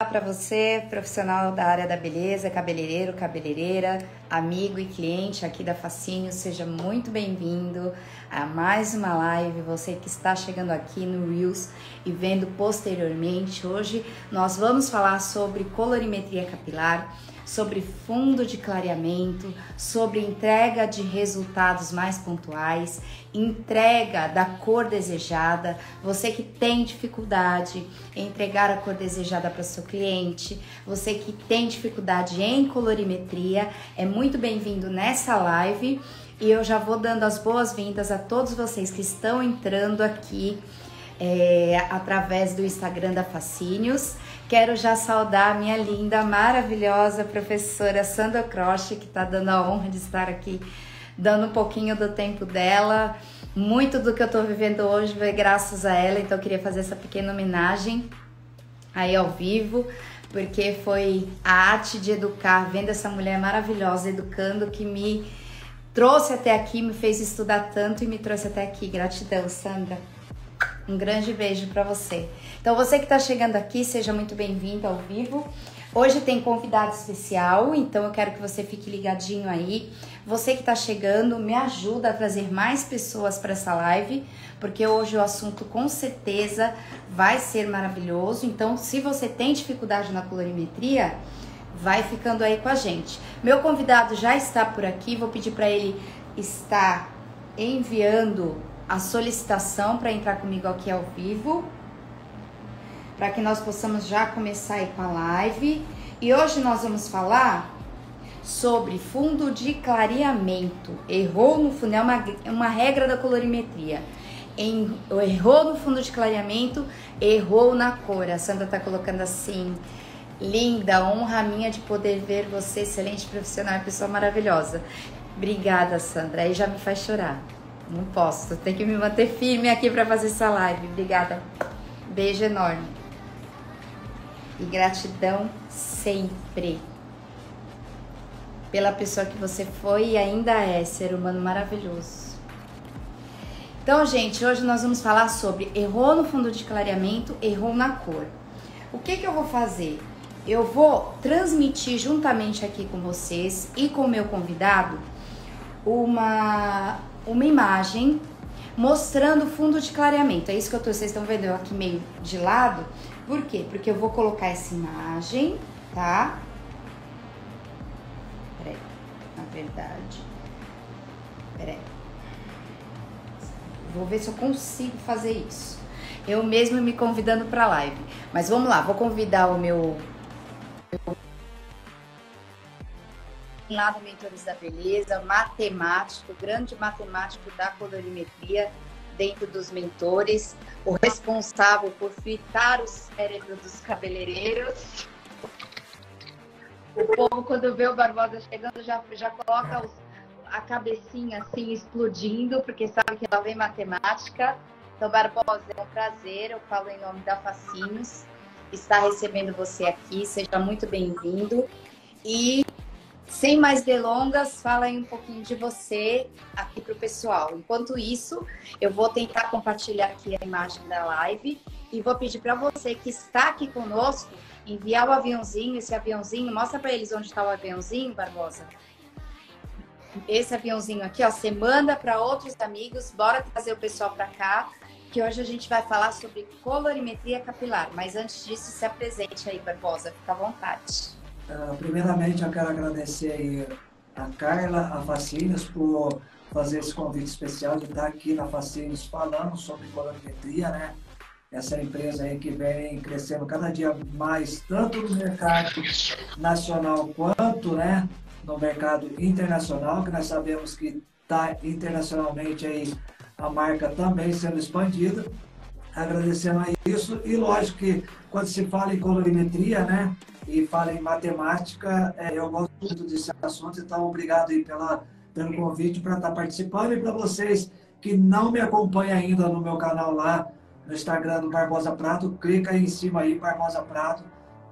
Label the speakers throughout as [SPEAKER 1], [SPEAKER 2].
[SPEAKER 1] Para você, profissional da área da beleza, cabeleireiro, cabeleireira, amigo e cliente aqui da Fascínios, seja muito bem-vindo a mais uma live. Você que está chegando aqui no Reels e vendo posteriormente, hoje nós vamos falar sobre colorimetria capilar, sobre fundo de clareamento, sobre entrega de resultados mais pontuais, entrega da cor desejada. Você que tem dificuldade em entregar a cor desejada para o seu cliente, você que tem dificuldade em colorimetria, é muito bem-vindo nessa live. E eu já vou dando as boas-vindas a todos vocês que estão entrando aqui através do Instagram da Fascínios. Quero já saudar a minha linda, maravilhosa professora Sandra Croce, que está dando a honra de estar aqui, dando um pouquinho do tempo dela. Muito do que eu estou vivendo hoje foi graças a ela, então eu queria fazer essa pequena homenagem aí ao vivo, porque foi a arte de educar, vendo essa mulher maravilhosa educando, que me trouxe até aqui, me fez estudar tanto e me trouxe até aqui. Gratidão, Sandra. Um grande beijo para você. Então, você que está chegando aqui, seja muito bem-vindo ao vivo. Hoje tem convidado especial, então eu quero que você fique ligadinho aí. Você que está chegando, me ajuda a trazer mais pessoas para essa live, porque hoje o assunto com certeza vai ser maravilhoso. Então, se você tem dificuldade na colorimetria, vai ficando aí com a gente. Meu convidado já está por aqui, vou pedir para ele estar enviando a solicitação para entrar comigo aqui ao vivo, para que nós possamos já começar aí com a live. E hoje nós vamos falar sobre fundo de clareamento. Errou no fundo, é uma regra da colorimetria. Errou no fundo de clareamento, errou na cor. A Sandra tá colocando assim: linda, honra minha de poder ver você, excelente profissional e pessoa maravilhosa. Obrigada, Sandra. Aí já me faz chorar. Não posso, tenho que me manter firme aqui para fazer essa live. Obrigada. Beijo enorme. E gratidão sempre pela pessoa que você foi e ainda é, ser humano maravilhoso. Então, gente, hoje nós vamos falar sobre errou no fundo de clareamento, errou na cor. O que eu vou fazer? Eu vou transmitir juntamente aqui com vocês e com o meu convidado uma imagem mostrando o fundo de clareamento. É isso que vocês estão vendo eu aqui meio de lado. Por quê? Porque eu vou colocar essa imagem, tá? Peraí, na verdade. Peraí. Vou ver se eu consigo fazer isso. Eu mesmo me convidando para live. Mas vamos lá, vou convidar o meu lá do Mentores da Beleza, matemático, grande matemático da colorimetria dentro dos mentores, o responsável por fritar o cérebro dos cabeleireiros. O povo, quando vê o Barbosa chegando, já coloca a cabecinha assim explodindo, porque sabe que lá vem matemática. Então, Barbosa, é um prazer, eu falo em nome da Fascínios, estar recebendo você aqui, seja muito bem-vindo. E sem mais delongas, fala aí um pouquinho de você aqui para o pessoal. Enquanto isso, eu vou tentar compartilhar aqui a imagem da live e vou pedir para você que está aqui conosco enviar o aviãozinho, esse aviãozinho, mostra para eles onde está o aviãozinho, Barbosa. Esse aviãozinho aqui, ó, você manda para outros amigos, bora trazer o pessoal para cá, que hoje a gente vai falar sobre colorimetria capilar. Mas antes disso, se apresente aí, Barbosa, fica à vontade.
[SPEAKER 2] Primeiramente, eu quero agradecer aí a Carla, a Fascínios, por fazer esse convite especial de estar aqui na Fascínios falando sobre colorimetria, né? Essa empresa aí que vem crescendo cada dia mais, tanto no mercado nacional quanto, né, no mercado internacional, que nós sabemos que está internacionalmente aí a marca também sendo expandida. Agradecendo a isso, e lógico que quando se fala em colorimetria, né, e fala em matemática, eu gosto muito desse assunto, então obrigado aí pelo convite para estar participando. E para vocês que não me acompanham ainda no meu canal lá no Instagram do Barbosa Prato, clica aí em cima aí, Barbosa Prato,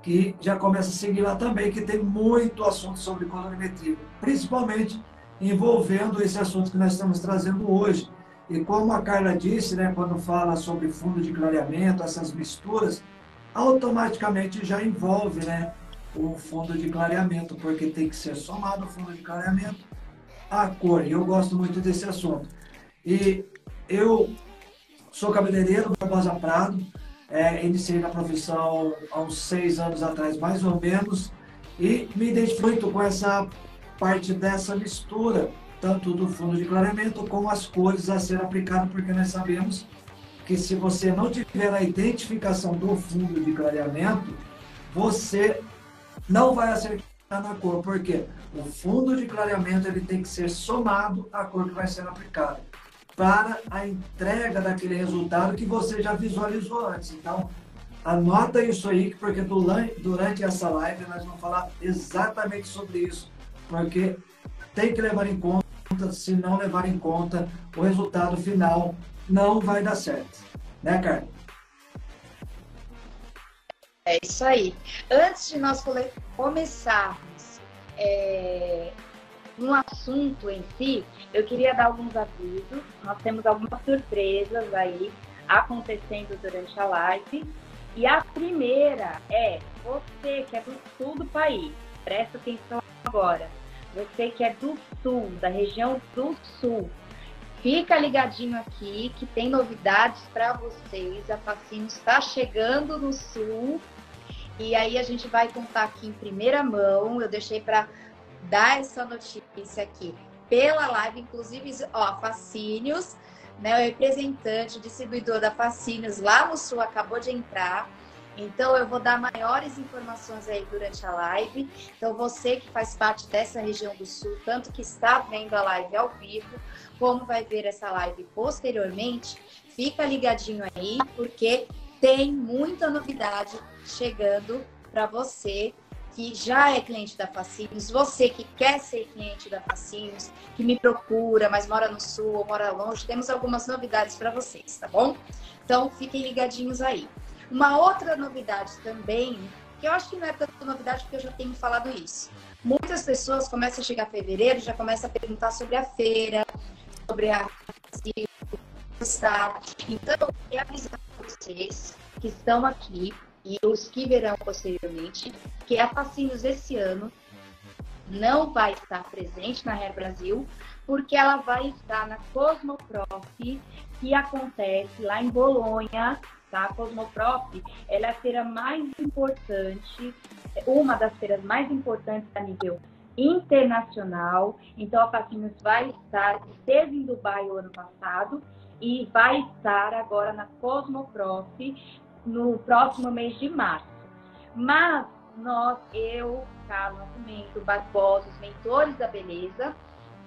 [SPEAKER 2] que já começa a seguir lá também, que tem muito assunto sobre colorimetria, principalmente envolvendo esse assunto que nós estamos trazendo hoje. E como a Carla disse, né, quando fala sobre fundo de clareamento, essas misturas, automaticamente já envolve, né, o fundo de clareamento, porque tem que ser somado o fundo de clareamento à cor. E eu gosto muito desse assunto. E eu sou cabeleireiro, Barbosa Prado, iniciei na profissão há uns 6 anos atrás, mais ou menos, e me identifico muito com essa parte dessa mistura, tanto do fundo de clareamento como as cores a ser aplicado, porque nós sabemos que se você não tiver a identificação do fundo de clareamento, você não vai acertar na cor, porque o fundo de clareamento ele tem que ser somado à cor que vai ser aplicada, para a entrega daquele resultado que você já visualizou antes. Então, anota isso aí, porque durante essa live nós vamos falar exatamente sobre isso, porque tem que levar em conta, se não levar em conta, o resultado final não vai dar certo. Né, Carla?
[SPEAKER 1] É isso aí. Antes de nós começarmos no assunto em si, eu queria dar alguns avisos. Nós temos algumas surpresas aí acontecendo durante a live. E a primeira é você que é do sul do país, presta atenção agora. Você que é do sul, da região do sul, fica ligadinho aqui que tem novidades para vocês. A Fascínios está chegando no sul e aí a gente vai contar aqui em primeira mão. Eu deixei para dar essa notícia aqui pela live, inclusive, ó, Fascínios, né, o representante, o distribuidor da Fascínios lá no sul acabou de entrar. Então, eu vou dar maiores informações aí durante a live. Então, você que faz parte dessa região do sul, tanto que está vendo a live ao vivo, como vai ver essa live posteriormente, fica ligadinho aí, porque tem muita novidade chegando para você que já é cliente da Fascínios, você que quer ser cliente da Fascínios, que me procura, mas mora no sul ou mora longe, temos algumas novidades para vocês, tá bom? Então, fiquem ligadinhos aí. Uma outra novidade também, que eu acho que não é tanta novidade porque eu já tenho falado isso. Muitas pessoas começam a chegar a fevereiro, já começam a perguntar sobre a feira, sobre a está. Então, eu queria avisar vocês que estão aqui e os que verão posteriormente, que a Fascínios esse ano não vai estar presente na Hair Brasil, porque ela vai estar na Cosmoprof, que acontece lá em Bolonha. Tá? A Cosmoprof, ela é a feira mais importante, uma das feiras mais importantes a nível internacional. Então, a Fascínios esteve em Dubai o ano passado e vai estar agora na Cosmoprof no próximo mês de março. Mas eu, Carla Nascimento, Barbosa, os mentores da beleza,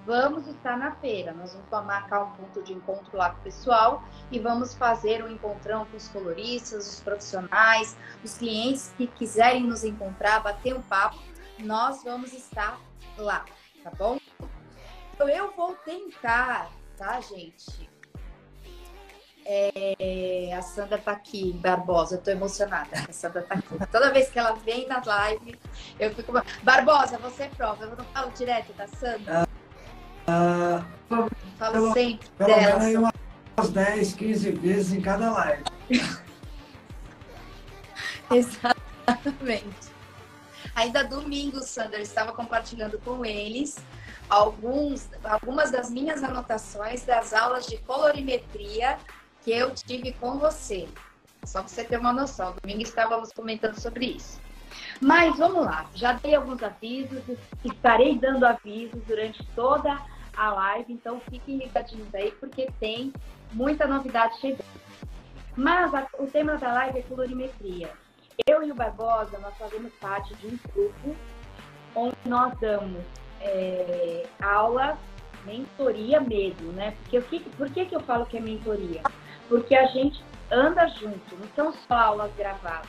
[SPEAKER 1] vamos estar na feira. Nós vamos marcar um ponto de encontro lá com o pessoal e vamos fazer um encontrão com os coloristas, os profissionais, os clientes que quiserem nos encontrar, bater um papo. Nós vamos estar lá, tá bom? Então, eu vou tentar, tá, gente? A Sandra tá aqui, Barbosa, eu tô emocionada. A Sandra tá aqui. Toda vez que ela vem na live, eu fico... Barbosa, você é prova. Eu não falo direto da Sandra? Falo sempre dela.
[SPEAKER 2] Pelo menos umas 10, 15 vezes em cada live.
[SPEAKER 1] Exatamente. Ainda domingo, Sandra, eu estava compartilhando com eles algumas das minhas anotações das aulas de colorimetria que eu tive com você. Só para você ter uma noção. Domingo estávamos comentando sobre isso. Mas vamos lá. Já dei alguns avisos. Estarei dando avisos durante toda a live. Então fiquem ligadinhos aí, porque tem muita novidade chegando. Mas o tema da live é colorimetria. Eu e o Barbosa, nós fazemos parte de um grupo onde nós damos aulas, mentoria mesmo, né? Por que eu falo que é mentoria? Porque a gente anda junto, não são só aulas gravadas.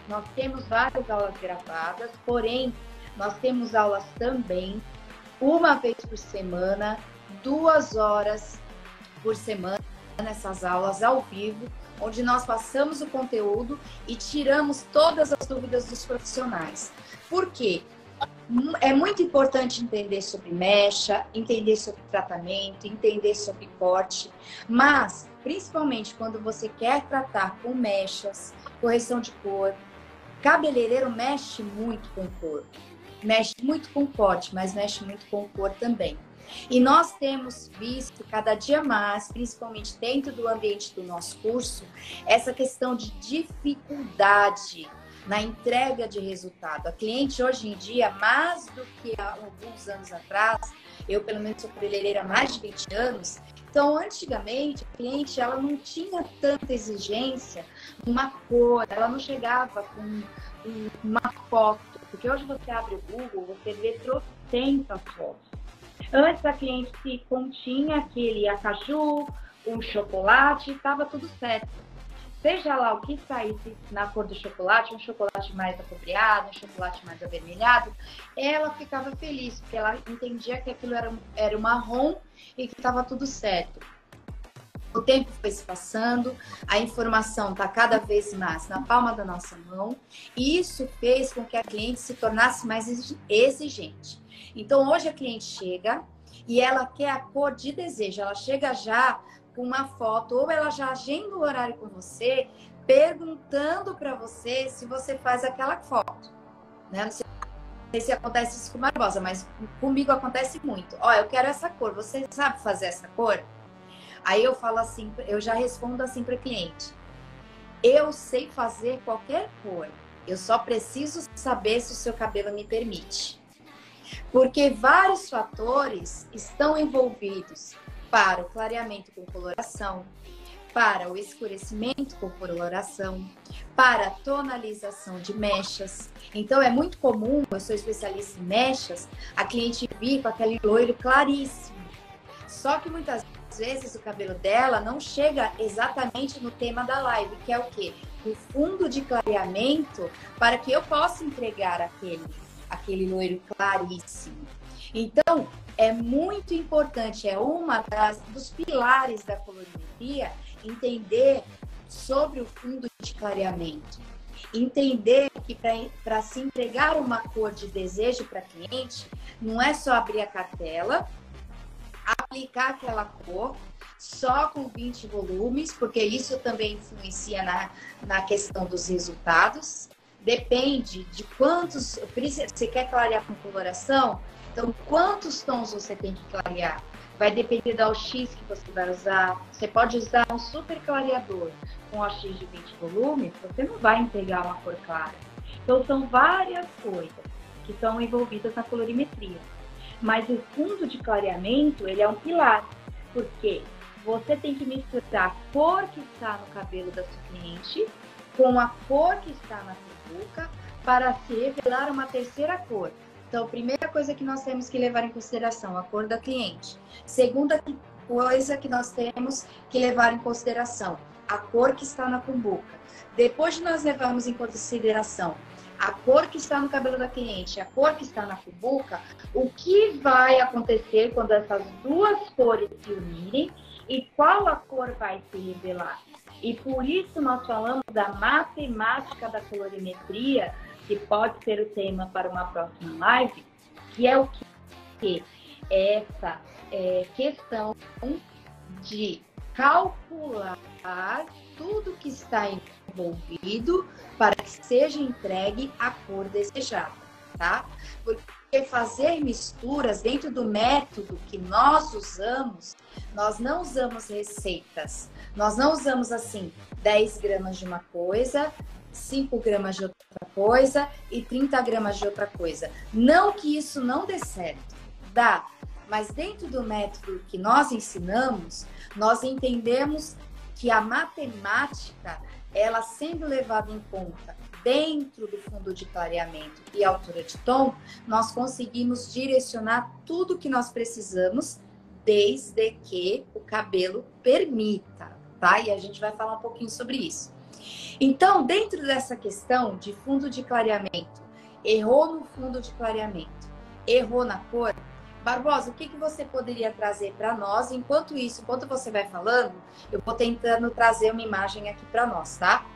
[SPEAKER 1] Nós temos várias aulas gravadas, porém, nós temos aulas também, uma vez por semana, 2 horas por semana, nessas aulas ao vivo, onde nós passamos o conteúdo e tiramos todas as dúvidas dos profissionais. Por quê? É muito importante entender sobre mecha, entender sobre tratamento, entender sobre corte, mas principalmente quando você quer tratar com mechas, correção de cor, cabeleireiro mexe muito com cor, mexe muito com corte, mas mexe muito com cor também. E nós temos visto cada dia mais, principalmente dentro do ambiente do nosso curso, essa questão de dificuldade na entrega de resultado. A cliente hoje em dia, mais do que há alguns anos atrás, eu pelo menos sou cabeleireira há mais de 20 anos, então antigamente a cliente ela não tinha tanta exigência numa cor, ela não chegava com uma foto, porque hoje você abre o Google, você vê trocentas fotos. Antes a cliente se continha aquele acaju, um chocolate, estava tudo certo. Seja lá o que saísse na cor do chocolate, um chocolate mais acobreado, um chocolate mais avermelhado, ela ficava feliz, porque ela entendia que aquilo era um marrom e que estava tudo certo. O tempo foi se passando, a informação está cada vez mais na palma da nossa mão, e isso fez com que a cliente se tornasse mais exigente. Então, hoje a cliente chega e ela quer a cor de desejo. Ela chega já com uma foto, ou ela já agenda o horário com você, perguntando para você se você faz aquela foto. Né? Não sei se acontece isso com Barbosa, mas comigo acontece muito. Ó, eu quero essa cor, você sabe fazer essa cor? Aí eu falo assim, eu já respondo assim para o cliente. Eu sei fazer qualquer cor, eu só preciso saber se o seu cabelo me permite. Porque vários fatores estão envolvidos para o clareamento com coloração, para o escurecimento com coloração, para a tonalização de mechas. Então é muito comum, eu sou especialista em mechas, a cliente vir com aquele loiro claríssimo. Só que muitas vezes o cabelo dela não chega exatamente no tema da live, que é o quê? O fundo de clareamento para que eu possa entregar aquele loiro claríssimo. Então, é muito importante, é uma dos pilares da colorimetria, entender sobre o fundo de clareamento. Entender que para se entregar uma cor de desejo para cliente, não é só abrir a cartela, aplicar aquela cor só com 20 volumes, porque isso também influencia na questão dos resultados. Depende de quantos... Você quer clarear com coloração? Então, quantos tons você tem que clarear? Vai depender da OX que você vai usar. Você pode usar um super clareador com OX de 20 volumes, você não vai entregar uma cor clara. Então, são várias coisas que são envolvidas na colorimetria. Mas o fundo de clareamento, ele é um pilar, porque você tem que misturar a cor que está no cabelo da sua cliente com a cor que está na boca para se revelar uma terceira cor. Então, primeira coisa que nós temos que levar em consideração, a cor da cliente. Segunda coisa que nós temos que levar em consideração, a cor que está na cumbuca. Depois de nós levarmos em consideração a cor que está no cabelo da cliente, a cor que está na cumbuca, o que vai acontecer quando essas duas cores se unirem e qual a cor vai se revelar? E por isso nós falamos da matemática da colorimetria, que pode ser o tema para uma próxima live, que é o que? Essa questão de calcular tudo que está envolvido para que seja entregue a cor desejada, tá? Porque fazer misturas dentro do método que nós usamos, nós não usamos receitas, nós não usamos assim 10 gramas de uma coisa, 5 gramas de outra coisa e 30 gramas de outra coisa. Não que isso não dê certo, dá. Mas dentro do método que nós ensinamos, nós entendemos que a matemática, ela sendo levada em conta dentro do fundo de clareamento e altura de tom, nós conseguimos direcionar tudo que nós precisamos, desde que o cabelo permita, tá? E a gente vai falar um pouquinho sobre isso. Então, dentro dessa questão de fundo de clareamento, errou no fundo de clareamento, errou na cor, Barbosa, o que você poderia trazer para nós? Enquanto isso, enquanto você vai falando, eu vou tentando trazer uma imagem aqui para nós, tá?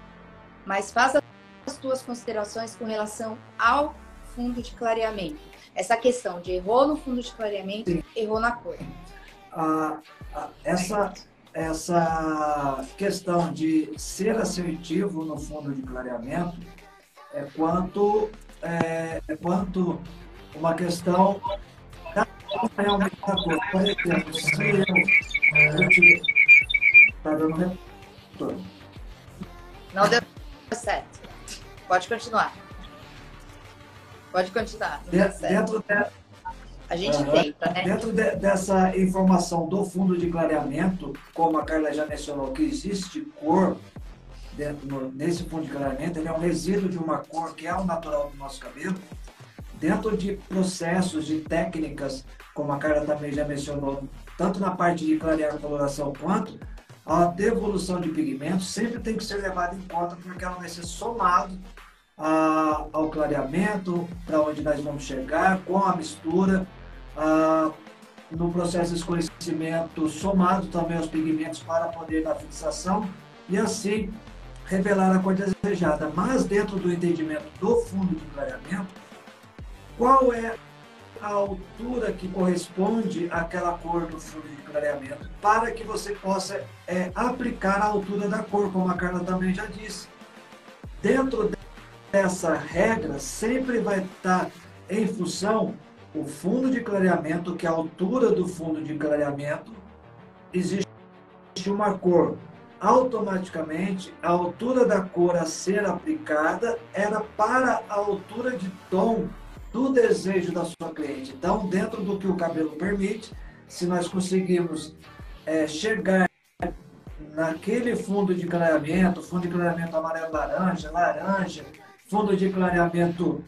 [SPEAKER 1] Mas faça as tuas considerações com relação ao fundo de clareamento. Essa questão de errou no fundo de clareamento, errou na cor.
[SPEAKER 2] Essa essa questão de ser assertivo no fundo de clareamento é quanto uma questão da realmente da cor. Por exemplo, se eu está dando retorno.
[SPEAKER 1] Não deu certo. Pode continuar. Pode continuar.
[SPEAKER 2] Dentro
[SPEAKER 1] a gente tenta, né?
[SPEAKER 2] Dentro dessa informação do fundo de clareamento, como a Carla já mencionou, que existe cor nesse fundo de clareamento, ele é um resíduo de uma cor que é o natural do nosso cabelo. Dentro de processos, de técnicas, como a Carla também já mencionou, tanto na parte de clarear a coloração quanto a devolução de pigmentos, sempre tem que ser levado em conta, porque ela vai ser somado ao clareamento, para onde nós vamos chegar, com a mistura, no processo de escurecimento, somado também aos pigmentos para poder dar fixação e assim revelar a cor desejada. Mas dentro do entendimento do fundo de clareamento, qual é a altura que corresponde àquela cor do fundo de clareamento, para que você possa aplicar a altura da cor, como a Carla também já disse. Dentro dessa regra, sempre vai estar em função o fundo de clareamento, que é a altura do fundo de clareamento, existe uma cor. Automaticamente, a altura da cor a ser aplicada era para a altura de tom do desejo da sua cliente. Então, dentro do que o cabelo permite, se nós conseguirmos chegar naquele fundo de clareamento amarelo-laranja, laranja, fundo de clareamento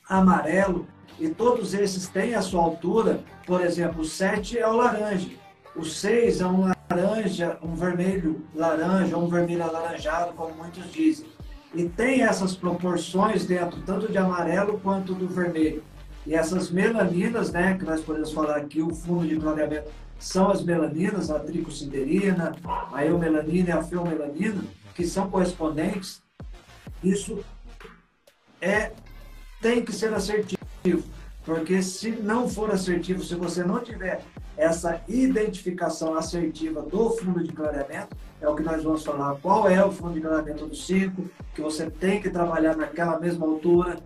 [SPEAKER 2] amarelo, e todos esses têm a sua altura. Por exemplo, o 7 é o laranja, o 6 é um laranja, um vermelho laranja, um vermelho alaranjado, como muitos dizem. E tem essas proporções dentro, tanto de amarelo quanto do vermelho. E essas melaninas, né, que nós podemos falar aqui, o fundo de clareamento, são as melaninas, a tricosiderina, a eumelanina e a feomelanina, que são correspondentes. Isso tem que ser assertivo, porque se não for assertivo, se você não tiver essa identificação assertiva do fundo de clareamento, é o que nós vamos falar, qual é o fundo de clareamento do 5, que você tem que trabalhar naquela mesma altura,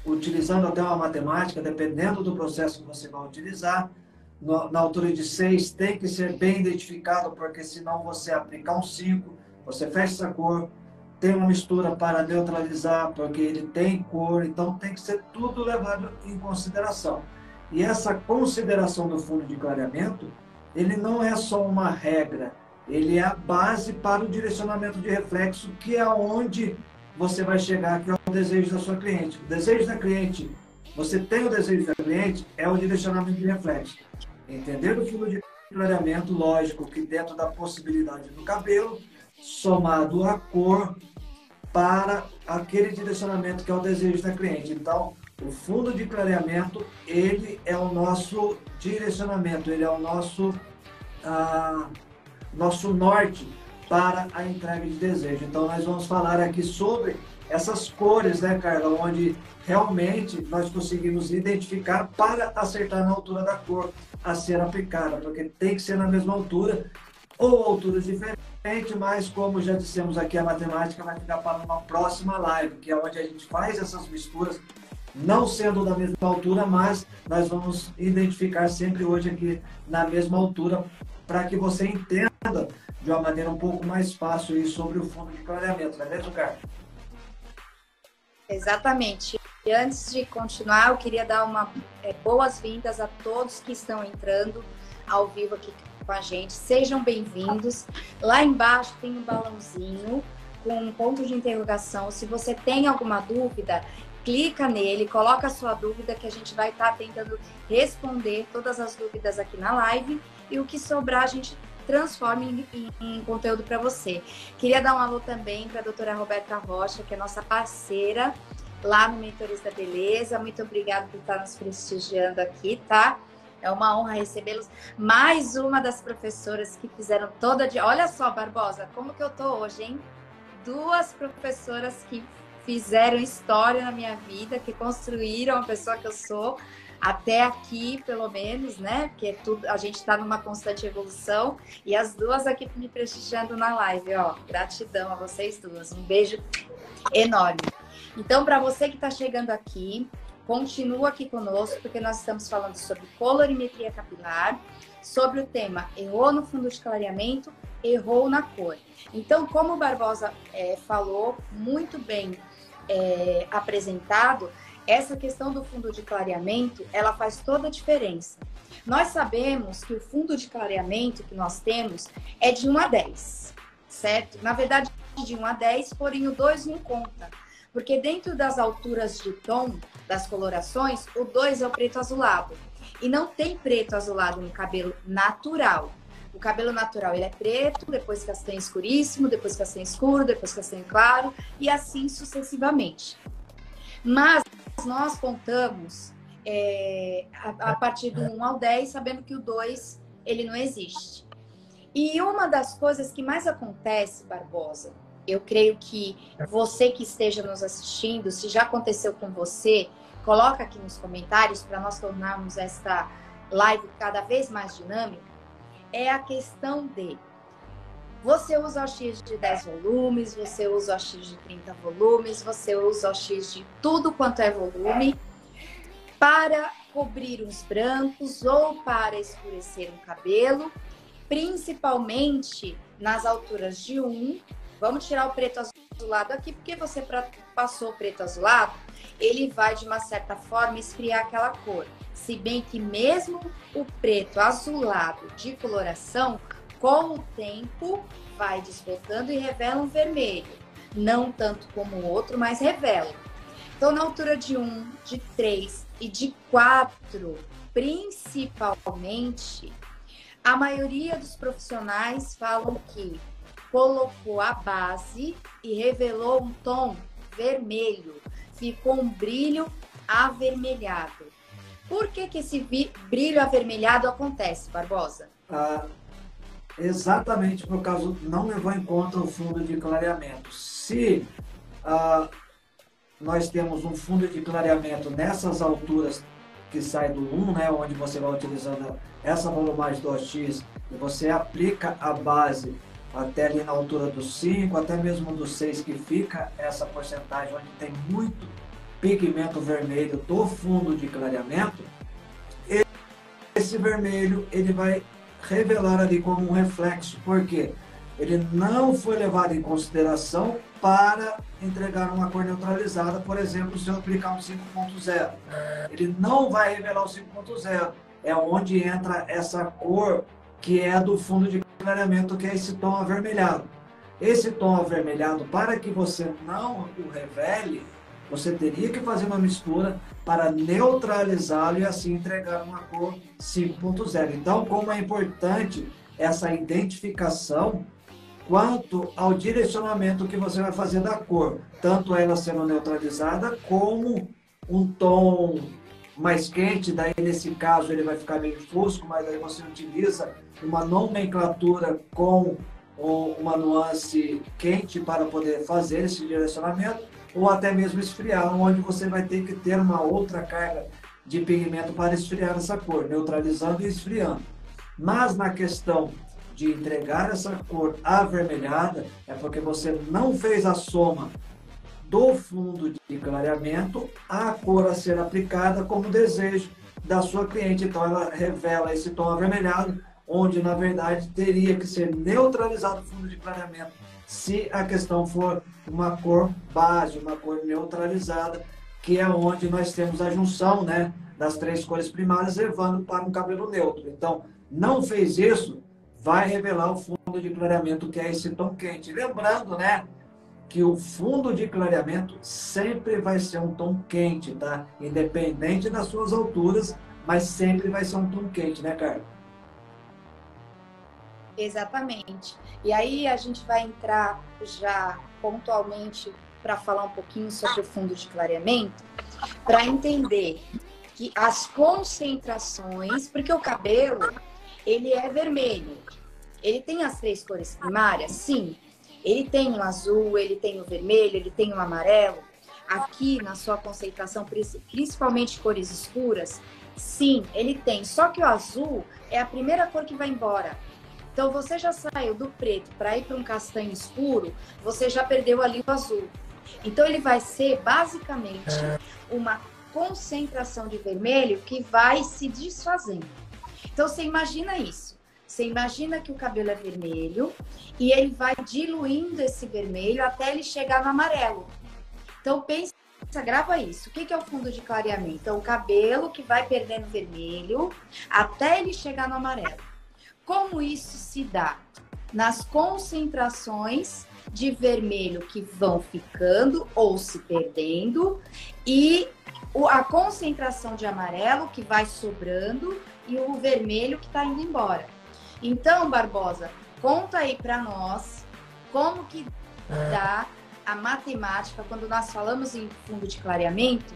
[SPEAKER 2] utilizando até uma matemática, dependendo do processo que você vai utilizar. Na altura de 6 tem que ser bem identificado, porque senão você aplicar um 5, você fecha essa cor, tem uma mistura para neutralizar, porque ele tem cor, então tem que ser tudo levado em consideração. E essa consideração do fundo de clareamento, ele não é só uma regra, ele é a base para o direcionamento de reflexo, que é onde você vai chegar, que é o desejo da sua cliente. O desejo da cliente, você tem o desejo da cliente, é o direcionamento de reflexo. Entender o fundo de clareamento, lógico que dentro da possibilidade do cabelo, somado à cor, para aquele direcionamento que é o desejo da cliente. Então, o fundo de clareamento, ele é o nosso direcionamento, ele é o nosso norte para a entrega de desejo. Então, nós vamos falar aqui sobre essas cores, né, Carla, onde realmente nós conseguimos identificar para acertar na altura da cor a ser aplicada, porque tem que ser na mesma altura ou alturas diferentes, mas como já dissemos aqui, a matemática vai ficar para uma próxima live, que é onde a gente faz essas misturas, não sendo da mesma altura, mas nós vamos identificar sempre hoje aqui na mesma altura, para que você entenda de uma maneira um pouco mais fácil aí sobre o fundo de clareamento, não é mesmo, Carla?
[SPEAKER 1] Exatamente. E antes de continuar, eu queria dar boas-vindas a todos que estão entrando ao vivo aqui com a gente. Sejam bem-vindos. Lá embaixo tem um balãozinho com um ponto de interrogação. Se você tem alguma dúvida, clica nele, coloca a sua dúvida, que a gente vai estar tentando responder todas as dúvidas aqui na live, e o que sobrar a gente transforma em conteúdo para você. Queria dar um alô também para a doutora Roberta Rocha, que é nossa parceira lá no Mentores da Beleza. Muito obrigada por estar nos prestigiando aqui, tá? É uma honra recebê-los. Mais uma das professoras que fizeram toda de... Olha só, Barbosa, como que eu tô hoje, hein? 2 professoras que fizeram história na minha vida, que construíram a pessoa que eu sou. até aqui, pelo menos, né? Porque tudo, a gente está numa constante evolução. E as duas aqui me prestigiando na live, ó. Gratidão a vocês duas. Um beijo enorme. Então, para você que está chegando aqui, continua aqui conosco, porque nós estamos falando sobre colorimetria capilar, sobre o tema errou no fundo de clareamento, errou na cor. Então, como o Barbosa falou, muito bem apresentado, essa questão do fundo de clareamento, ela faz toda a diferença. Nós sabemos que o fundo de clareamento que nós temos é de 1 a 10, certo? Na verdade, de 1 a 10, porém o 2 não conta. Porque dentro das alturas de tom, das colorações, o 2 é o preto azulado. E não tem preto azulado no cabelo natural. O cabelo natural ele é preto, depois castanho escuríssimo, depois castanho escuro, depois castanho claro e assim sucessivamente. Mas nós contamos a partir do 1 ao 10, sabendo que o 2 ele não existe. E uma das coisas que mais acontece, Barbosa, eu creio que você que esteja nos assistindo, se já aconteceu com você, coloca aqui nos comentários para nós tornarmos esta live cada vez mais dinâmica, é a questão de você usa OX de 10 volumes, você usa OX de 30 volumes, você usa OX de tudo quanto é volume para cobrir os brancos ou para escurecer um cabelo, principalmente nas alturas de 1. Vamos tirar o preto azulado aqui, porque você passou o preto azulado, ele vai, de uma certa forma, esfriar aquela cor. Se bem que mesmo o preto azulado de coloração, com o tempo, vai desbotando e revela um vermelho. Não tanto como o outro, mas revela. Então, na altura de 1, de 3 e de 4, principalmente, a maioria dos profissionais falam que colocou a base e revelou um tom vermelho. Ficou um brilho avermelhado. Por que esse brilho avermelhado acontece, Barbosa?
[SPEAKER 2] Exatamente por causa, não levou em conta o fundo de clareamento. Se nós temos um fundo de clareamento nessas alturas que sai do 1, né, onde você vai utilizando essa volumagem do OX e você aplica a base até ali na altura do 5, até mesmo do 6, que fica essa porcentagem onde tem muito pigmento vermelho do fundo de clareamento, esse vermelho ele vai revelar ali como um reflexo, porque ele não foi levado em consideração para entregar uma cor neutralizada. Por exemplo, se eu aplicar um 5.0, ele não vai revelar o 5.0, é onde entra essa cor que é do fundo de clareamento, que é esse tom avermelhado. Esse tom avermelhado, para que você não o revele, você teria que fazer uma mistura para neutralizá-lo e assim entregar uma cor 5.0. Então, como é importante essa identificação quanto ao direcionamento que você vai fazer da cor, tanto ela sendo neutralizada como um tom mais quente, daí nesse caso ele vai ficar meio fosco, mas aí você utiliza uma nomenclatura com uma nuance quente para poder fazer esse direcionamento, ou até mesmo esfriar, onde você vai ter que ter uma outra carga de pigmento para esfriar essa cor, neutralizando e esfriando. Mas na questão de entregar essa cor avermelhada, é porque você não fez a soma do fundo de clareamento à cor a ser aplicada como desejo da sua cliente. Então ela revela esse tom avermelhado, onde na verdade teria que ser neutralizado o fundo de clareamento se a questão for uma cor base, uma cor neutralizada, que é onde nós temos a junção, né, das 3 cores primárias, levando para um cabelo neutro. Então, não fez isso, vai revelar o fundo de clareamento, que é esse tom quente. Lembrando, né, que o fundo de clareamento sempre vai ser um tom quente, tá? Independente das suas alturas, mas sempre vai ser um tom quente, né, Carla?
[SPEAKER 1] Exatamente. E aí a gente vai entrar já pontualmente para falar um pouquinho sobre o fundo de clareamento, para entender que as concentrações, porque o cabelo, ele é vermelho. Ele tem as 3 cores primárias? Sim. Ele tem o azul, ele tem o vermelho, ele tem o amarelo. aqui na sua concentração, principalmente cores escuras? Sim, ele tem. Só que o azul é a primeira cor que vai embora. Então, você já saiu do preto para ir para um castanho escuro, você já perdeu ali o azul. Então, ele vai ser basicamente uma concentração de vermelho que vai se desfazendo. Então, você imagina isso. Você imagina que o cabelo é vermelho e ele vai diluindo esse vermelho até ele chegar no amarelo. Então, pensa, grava isso. O que é o fundo de clareamento? Então, o cabelo que vai perdendo vermelho até ele chegar no amarelo. Como isso se dá? Nas concentrações de vermelho que vão ficando ou se perdendo e a concentração de amarelo que vai sobrando e o vermelho que está indo embora. Então, Barbosa, conta aí para nós como que dá a matemática quando nós falamos em fundo de clareamento,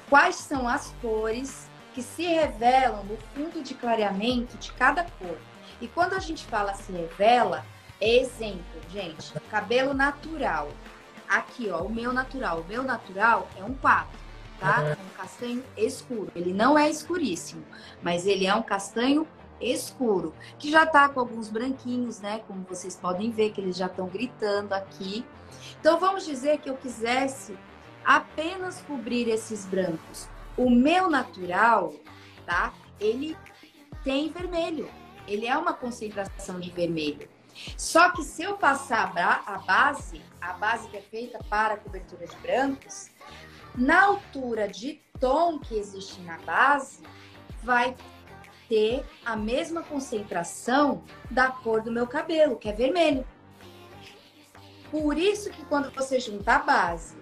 [SPEAKER 1] quais são as cores que se revelam no fundo de clareamento de cada cor. E quando a gente fala se revela, é exemplo, gente, cabelo natural. Aqui, ó, o meu natural. O meu natural é um 4, tá? É um castanho escuro. Ele não é escuríssimo, mas ele é um castanho escuro, que já tá com alguns branquinhos, né? Como vocês podem ver, que eles já estão gritando aqui. Então, vamos dizer que eu quisesse apenas cobrir esses brancos. O meu natural, tá? Ele tem vermelho. Ele é uma concentração de vermelho. Só que se eu passar a base que é feita para a cobertura de brancos, na altura de tom que existe na base, vai ter a mesma concentração da cor do meu cabelo, que é vermelho. Por isso que quando você junta a base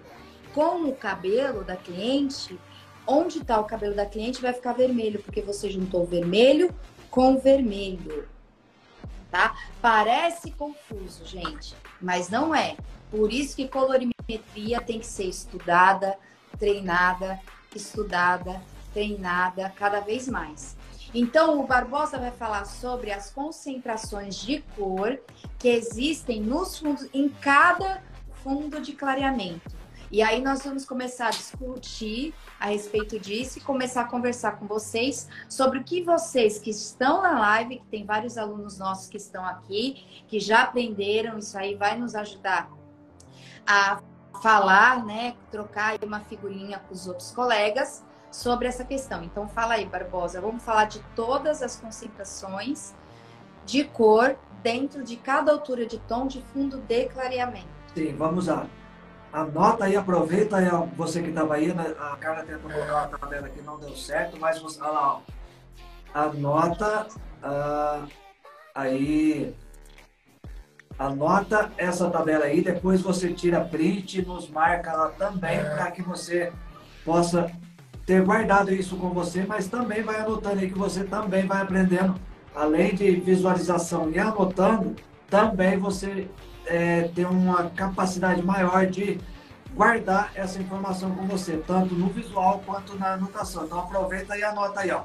[SPEAKER 1] com o cabelo da cliente, onde está o cabelo da cliente vai ficar vermelho, porque você juntou vermelho com vermelho, tá? Parece confuso, gente, mas não é. Por isso que colorimetria tem que ser estudada, treinada, cada vez mais. Então, o Barbosa vai falar sobre as concentrações de cor que existem nos fundos, em cada fundo de clareamento. E aí nós vamos começar a discutir a respeito disso e começar a conversar com vocês sobre o que vocês que estão na live, que tem vários alunos nossos que estão aqui, que já aprenderam, isso aí vai nos ajudar a falar, né, trocar uma figurinha com os outros colegas sobre essa questão. Então, fala aí, Barbosa. Vamos falar de todas as concentrações de cor dentro de cada altura de tom de fundo de clareamento.
[SPEAKER 2] Sim, vamos lá. Anota aí, aproveita aí, você que estava aí, né? A Carla tentou colocar uma tabela que não deu certo, mas você, olha lá, ó, anota aí, anota essa tabela aí, depois você tira print e nos marca lá também, para que você possa ter guardado isso com você, mas também vai anotando aí que você também vai aprendendo, além de visualização e anotando, também você tem uma capacidade maior de guardar essa informação com você, tanto no visual quanto na anotação. Então aproveita e anota aí, ó.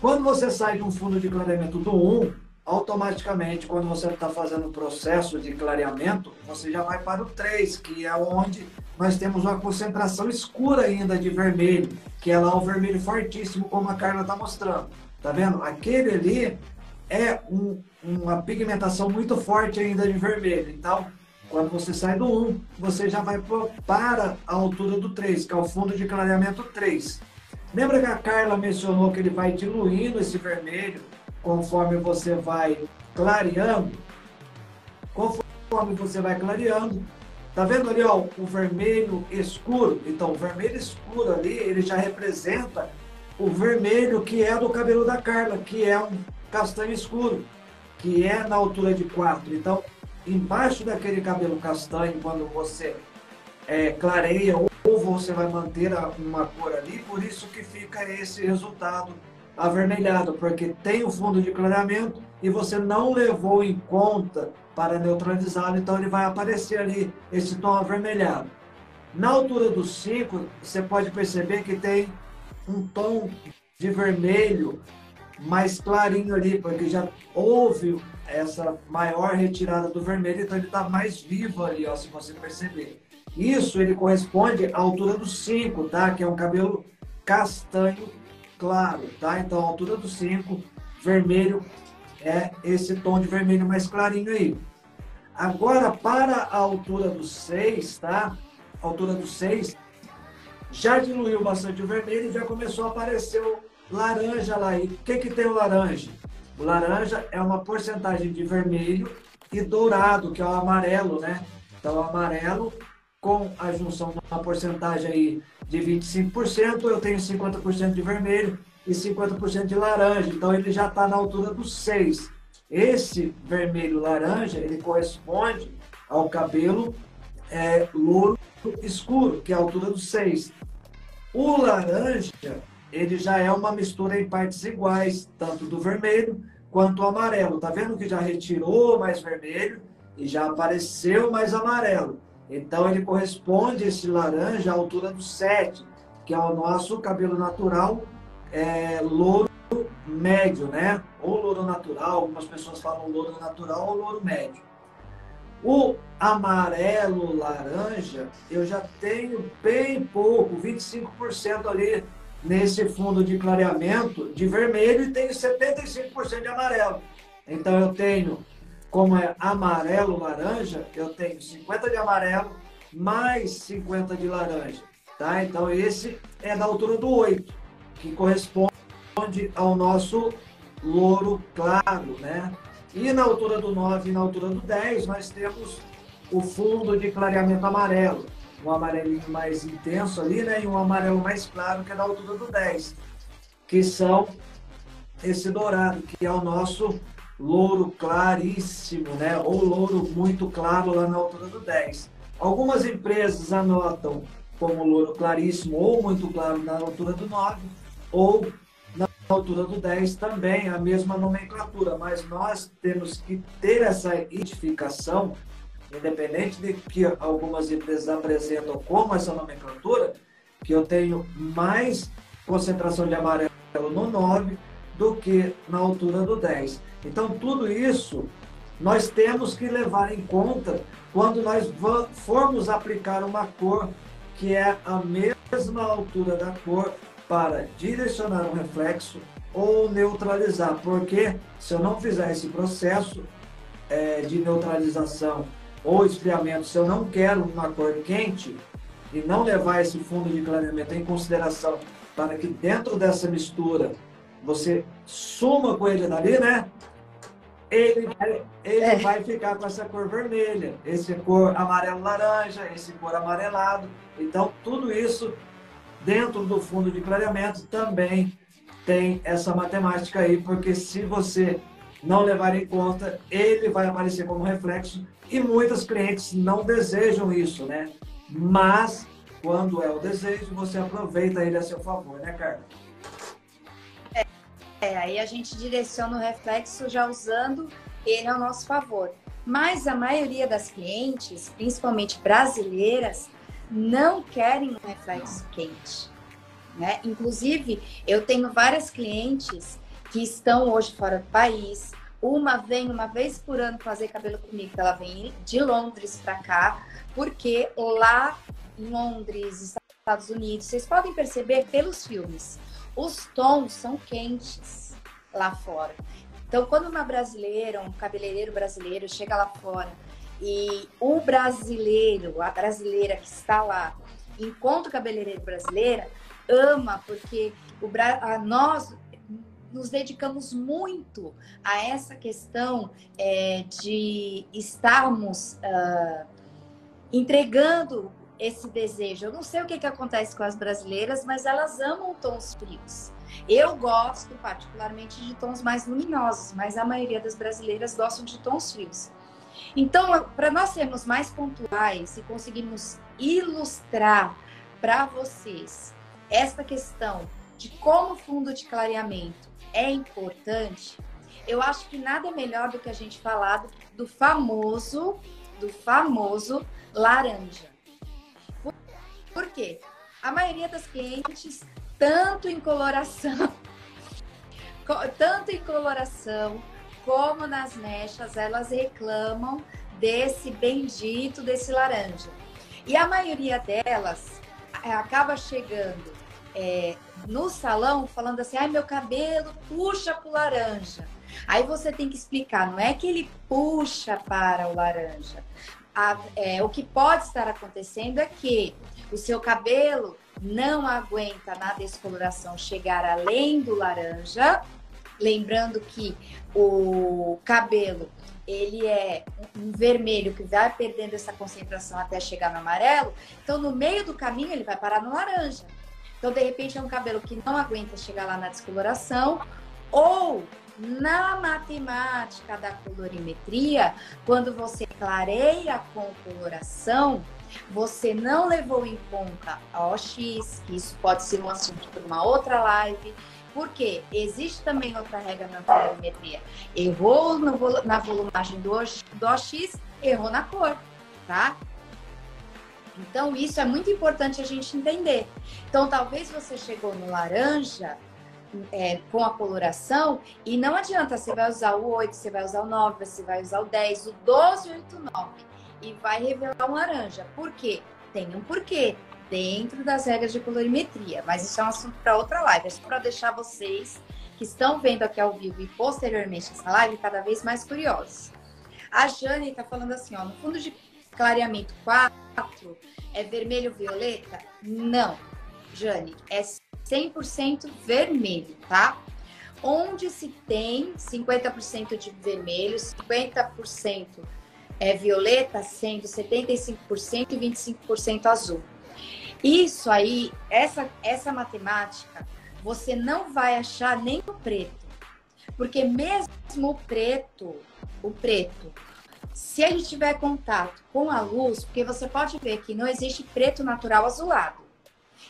[SPEAKER 2] Quando você sai de um fundo de clareamento do 1, automaticamente, quando você está fazendo o processo de clareamento, você já vai para o 3, que é onde nós temos uma concentração escura ainda de vermelho, que é lá o vermelho fortíssimo, como a Carla está mostrando. Tá vendo? Aquele ali é uma pigmentação muito forte ainda de vermelho. Então, quando você sai do 1, você já vai para a altura do 3, que é o fundo de clareamento 3. Lembra que a Carla mencionou que ele vai diluindo esse vermelho conforme você vai clareando? Conforme você vai clareando, tá vendo ali, ó, o vermelho escuro? Então, o vermelho escuro ali, ele já representa o vermelho que é do cabelo da Carla, que é um castanho escuro, que é na altura de 4. Então, embaixo daquele cabelo castanho, quando você clareia ou você vai manter uma cor ali, por isso que fica esse resultado avermelhado, porque tem o fundo de clareamento e você não levou em conta para neutralizá-lo, então ele vai aparecer ali esse tom avermelhado. Na altura do 5, você pode perceber que tem um tom de vermelho mais clarinho ali, porque já houve essa maior retirada do vermelho, então ele está mais vivo ali, ó, se você perceber. Isso ele corresponde à altura do 5, tá? Que é um cabelo castanho claro, tá? Então, a altura do 5, vermelho é esse tom de vermelho mais clarinho aí. Agora, para a altura do 6, tá? A altura do 6, já diluiu bastante o vermelho e já começou a aparecer o laranja lá. E o que que tem o laranja? O laranja é uma porcentagem de vermelho e dourado, que é o amarelo, né? Então, o amarelo, com a junção de uma porcentagem aí de 25%, eu tenho 50% de vermelho e 50% de laranja. Então, ele já está na altura do 6. Esse vermelho laranja, ele corresponde ao cabelo louro escuro, que é a altura do 6. O laranja, ele já é uma mistura em partes iguais, tanto do vermelho quanto do amarelo. Tá vendo que já retirou mais vermelho e já apareceu mais amarelo. Então, ele corresponde, esse laranja, à altura do 7, que é o nosso cabelo natural, louro médio, né? Ou louro natural, algumas pessoas falam louro natural ou louro médio. O amarelo laranja, eu já tenho bem pouco, 25% ali nesse fundo de clareamento de vermelho e tenho 75% de amarelo. Então eu tenho, como é amarelo laranja, eu tenho 50 de amarelo mais 50 de laranja, tá? Então esse é da altura do 8, que corresponde ao nosso louro claro, né? E na altura do 9 e na altura do 10, nós temos o fundo de clareamento amarelo. Um amarelinho mais intenso ali, né? E um amarelo mais claro, que é da altura do 10. Que são esse dourado, que é o nosso louro claríssimo, né? Ou louro muito claro lá na altura do 10. Algumas empresas anotam como louro claríssimo ou muito claro na altura do 9, ou na altura do 10 também, a mesma nomenclatura, mas nós temos que ter essa identificação, independente de que algumas empresas apresentam como essa nomenclatura, que eu tenho mais concentração de amarelo no 9 do que na altura do 10. Então, tudo isso nós temos que levar em conta quando nós formos aplicar uma cor que é a mesma altura da cor para direcionar um reflexo ou neutralizar, porque se eu não fizer esse processo de neutralização ou esfriamento, se eu não quero uma cor quente e não levar esse fundo de clareamento em consideração para que dentro dessa mistura você suma com ele dali, né? Ele vai ficar com essa cor vermelha, esse cor amarelo-laranja, esse cor amarelado. Então, tudo isso dentro do fundo de clareamento também tem essa matemática aí, porque se você não levar em conta, ele vai aparecer como reflexo e muitos clientes não desejam isso, né? Mas, quando é o desejo, você aproveita ele a seu favor, né, Carla?
[SPEAKER 1] Aí a gente direciona o reflexo já usando ele ao nosso favor. Mas a maioria das clientes, principalmente brasileiras, não querem um reflexo quente, né? Inclusive, eu tenho várias clientes que estão hoje fora do país. Uma vem uma vez por ano fazer cabelo comigo, ela vem de Londres para cá, porque lá em Londres, Estados Unidos, vocês podem perceber pelos filmes, os tons são quentes lá fora. Então, quando uma brasileira, um cabeleireiro brasileiro chega lá fora e o brasileiro, a brasileira que está lá, encontra o cabeleireiro brasileira, ama, porque nós nos dedicamos muito a essa questão de estarmos entregando esse desejo. Eu não sei o que acontece com as brasileiras, mas elas amam tons frios. Eu gosto particularmente de tons mais luminosos, mas a maioria das brasileiras gostam de tons frios. Então, para nós sermos mais pontuais e conseguirmos ilustrar para vocês essa questão de como o fundo de clareamento é importante, eu acho que nada melhor do que a gente falar do famoso laranja. Por quê? A maioria das clientes, tanto em coloração como nas mechas, elas reclamam desse laranja. E a maioria delas acaba chegando no salão falando assim, ai, meu cabelo puxa pro laranja. Aí você tem que explicar, não é que ele puxa para o laranja. O que pode estar acontecendo é que o seu cabelo não aguenta na descoloração chegar além do laranja. Lembrando que o cabelo, ele é um vermelho que vai perdendo essa concentração até chegar no amarelo. Então, no meio do caminho, ele vai parar no laranja. Então, de repente, é um cabelo que não aguenta chegar lá na descoloração. Ou, na matemática da colorimetria, quando você clareia com coloração, você não levou em conta a OX, que isso pode ser um assunto para uma outra live. Porque existe também outra regra na colorimetria. Errou na volumagem do OX, errou na cor, tá? Então, isso é muito importante a gente entender. Então, talvez você chegou no laranja com a coloração e não adianta, você vai usar o 8, você vai usar o 9, você vai usar o 10, o 12, 8, 9 e vai revelar um laranja. Por quê? Tem um porquê dentro das regras de colorimetria, mas isso é um assunto para outra live. É só para deixar vocês que estão vendo aqui ao vivo e posteriormente essa live cada vez mais curiosos. A Jane está falando assim, ó, no fundo de clareamento 4 é vermelho violeta? Não, Jane, é 100% vermelho, tá? Onde se tem 50% de vermelho, 50% é violeta, sendo 75% e 25% azul. Isso aí, essa matemática, você não vai achar nem no preto. Porque mesmo o preto, se ele tiver contato com a luz, porque você pode ver que não existe preto natural azulado.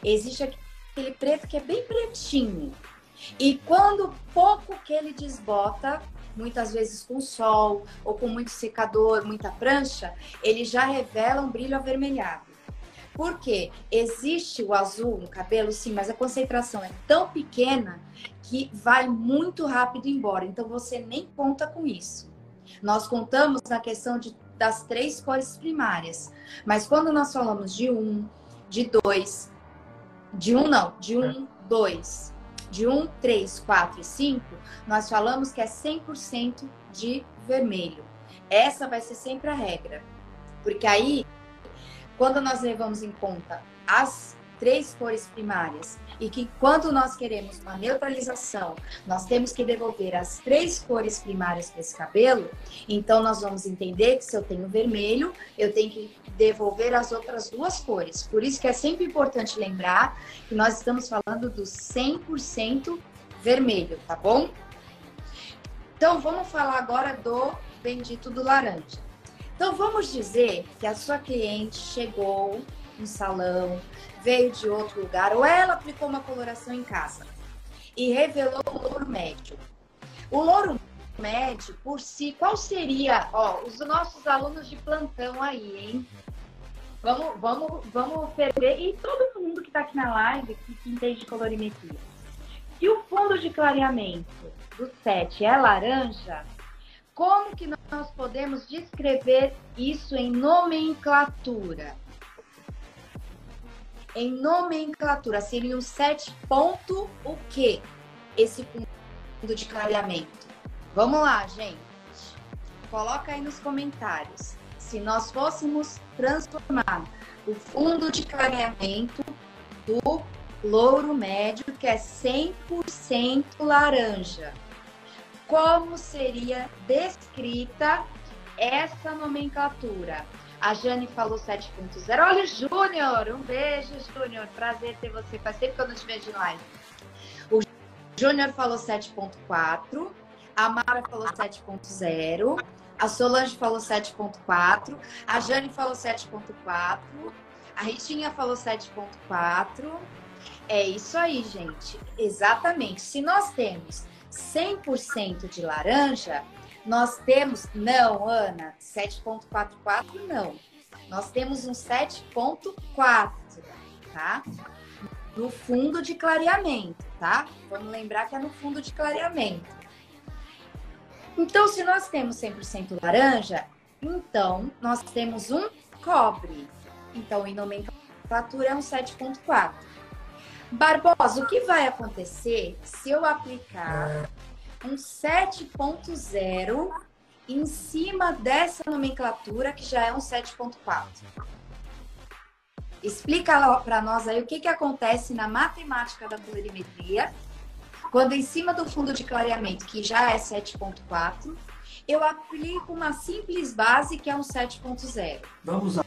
[SPEAKER 1] Existe aquele preto que é bem pretinho. E quando pouco que ele desbota, muitas vezes com sol ou com muito secador, muita prancha, ele já revela um brilho avermelhado. Por quê? Existe o azul no cabelo, sim, mas a concentração é tão pequena que vai muito rápido embora. Então, você nem conta com isso. Nós contamos na questão das 3 cores primárias. Mas quando nós falamos de 1, de 2, de 1, 2, de 1, 3, 4 e 5, nós falamos que é 100% de vermelho. Essa vai ser sempre a regra. Porque aí, quando nós levamos em conta as 3 cores primárias e que quando nós queremos uma neutralização, nós temos que devolver as 3 cores primárias para esse cabelo, então nós vamos entender que se eu tenho vermelho, eu tenho que devolver as outras 2 cores. Por isso que é sempre importante lembrar que nós estamos falando do 100% vermelho, tá bom? Então, vamos falar agora do bendito do laranja. Então, vamos dizer que a sua cliente chegou no salão, veio de outro lugar, ou ela aplicou uma coloração em casa e revelou o louro médio. O louro médio, por si, qual seria, ó, os nossos alunos de plantão aí, hein? Vamos ferver, e todo mundo que está aqui na live, que entende de colorimetria. Se o fundo de clareamento do 7 é laranja, como que nós podemos descrever isso em nomenclatura? Em nomenclatura, seria um 7 ponto o quê? Esse fundo de clareamento. Vamos lá, gente. Coloca aí nos comentários. Se nós fôssemos transformar o fundo de clareamento do louro médio, que é 100% laranja, como seria descrita essa nomenclatura? A Jane falou 7.0. Olha o Júnior, um beijo, Júnior. Prazer ter você. Faz tempo que eu não te vejo em live. O Júnior falou 7.4. A Mara falou 7.0. A Solange falou 7.4. A Jane falou 7.4. A Ritinha falou 7.4. É isso aí, gente. Exatamente. Se nós temos 100% de laranja, nós temos... Não, Ana, 7.44 não. Nós temos um 7.4, tá? No fundo de clareamento, tá? Vamos lembrar que é no fundo de clareamento. Então, se nós temos 100% laranja, então nós temos um cobre. Então, em nomenclatura é um 7.4. Barbosa, o que vai acontecer se eu aplicar um 7.0 em cima dessa nomenclatura que já é um 7.4? Explica para nós aí o que acontece na matemática da colorimetria quando em cima do fundo de clareamento, que já é 7.4, eu aplico uma simples base que é um 7.0.
[SPEAKER 2] Vamos lá.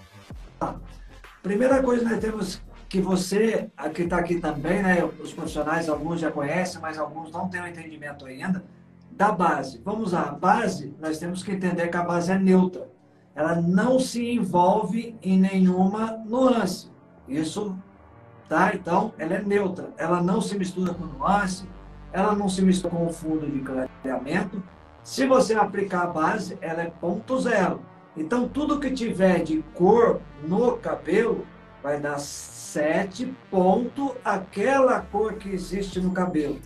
[SPEAKER 2] Primeira coisa, nós temos que você, que está aqui também, né? Os profissionais, alguns já conhecem, mas alguns não têm o entendimento ainda, da base. Vamos lá, a base, nós temos que entender que a base é neutra. Ela não se envolve em nenhuma nuance. Isso, tá? Então, ela é neutra. Ela não se mistura com nuance, ela não se mistura com o fundo de clareamento. Se você aplicar a base, ela é ponto zero. Então, tudo que tiver de cor no cabelo vai dar 7 ponto aquela cor que existe no cabelo.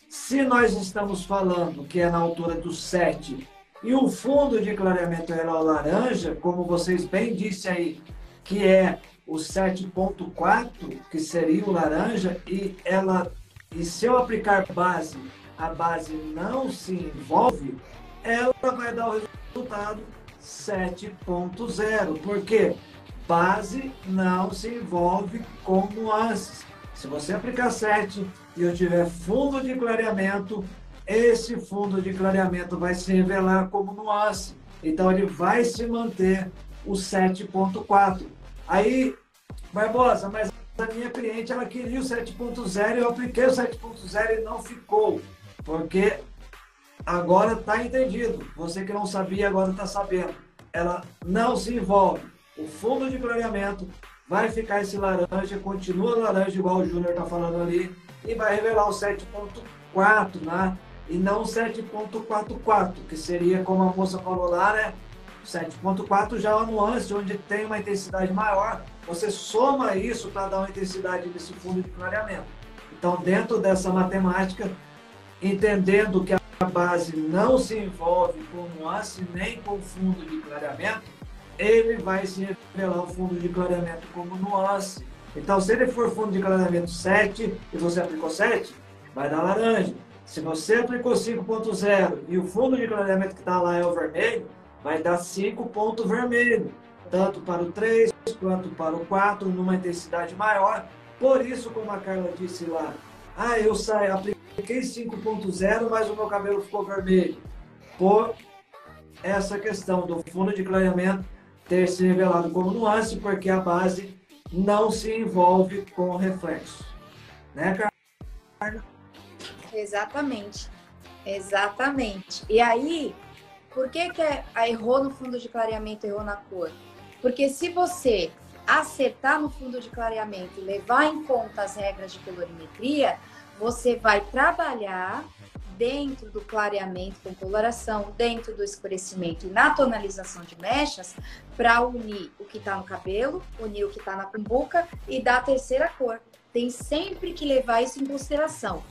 [SPEAKER 2] Se nós estamos falando que é na altura do 7 e o fundo de clareamento era o laranja, como vocês bem disseram aí, que é o 7.4, que seria o laranja, e se eu aplicar base, a base não se envolve, ela vai dar o resultado 7.0. Por quê? Base não se envolve com nuances. Se você aplicar 7 e eu tiver fundo de clareamento, esse fundo de clareamento vai se revelar como nuance. Então, ele vai se manter o 7.4. Aí, Barbosa, mas a minha cliente, ela queria o 7.0 e eu apliquei o 7.0 e não ficou. Porque agora está entendido. Você que não sabia, agora está sabendo. Ela não se envolve. O fundo de clareamento vai ficar esse laranja, continua laranja, igual o Júnior está falando ali, e vai revelar o 7.4, né? E não o 7.44, que seria, como a moça falou lá, né? 7.4 já é uma nuance, onde tem uma intensidade maior. Você soma isso para dar uma intensidade nesse fundo de clareamento. Então, dentro dessa matemática, entendendo que a base não se envolve com nuance nem com fundo de clareamento, ele vai se revelar o fundo de clareamento como nuance. Então, se ele for fundo de clareamento 7 e você aplicou 7, vai dar laranja. Se você aplicou 5.0 e o fundo de clareamento que está lá é o vermelho, vai dar 5 ponto vermelho, tanto para o 3 quanto para o 4, numa intensidade maior. Por isso, como a Carla disse lá, eu apliquei 5.0, mas o meu cabelo ficou vermelho. Por essa questão do fundo de clareamento ter se revelado como nuance, porque a base não se envolve com o reflexo. Né, Carla?
[SPEAKER 1] Exatamente. Exatamente. E aí, por que errou no fundo de clareamento, errou na cor? Porque se você acertar no fundo de clareamento e levar em conta as regras de colorimetria, você vai trabalhar dentro do clareamento com coloração, dentro do escurecimento e na tonalização de mechas, para unir o que está no cabelo, unir o que está na cumbuca e dar a terceira cor. Tem sempre que levar isso em consideração.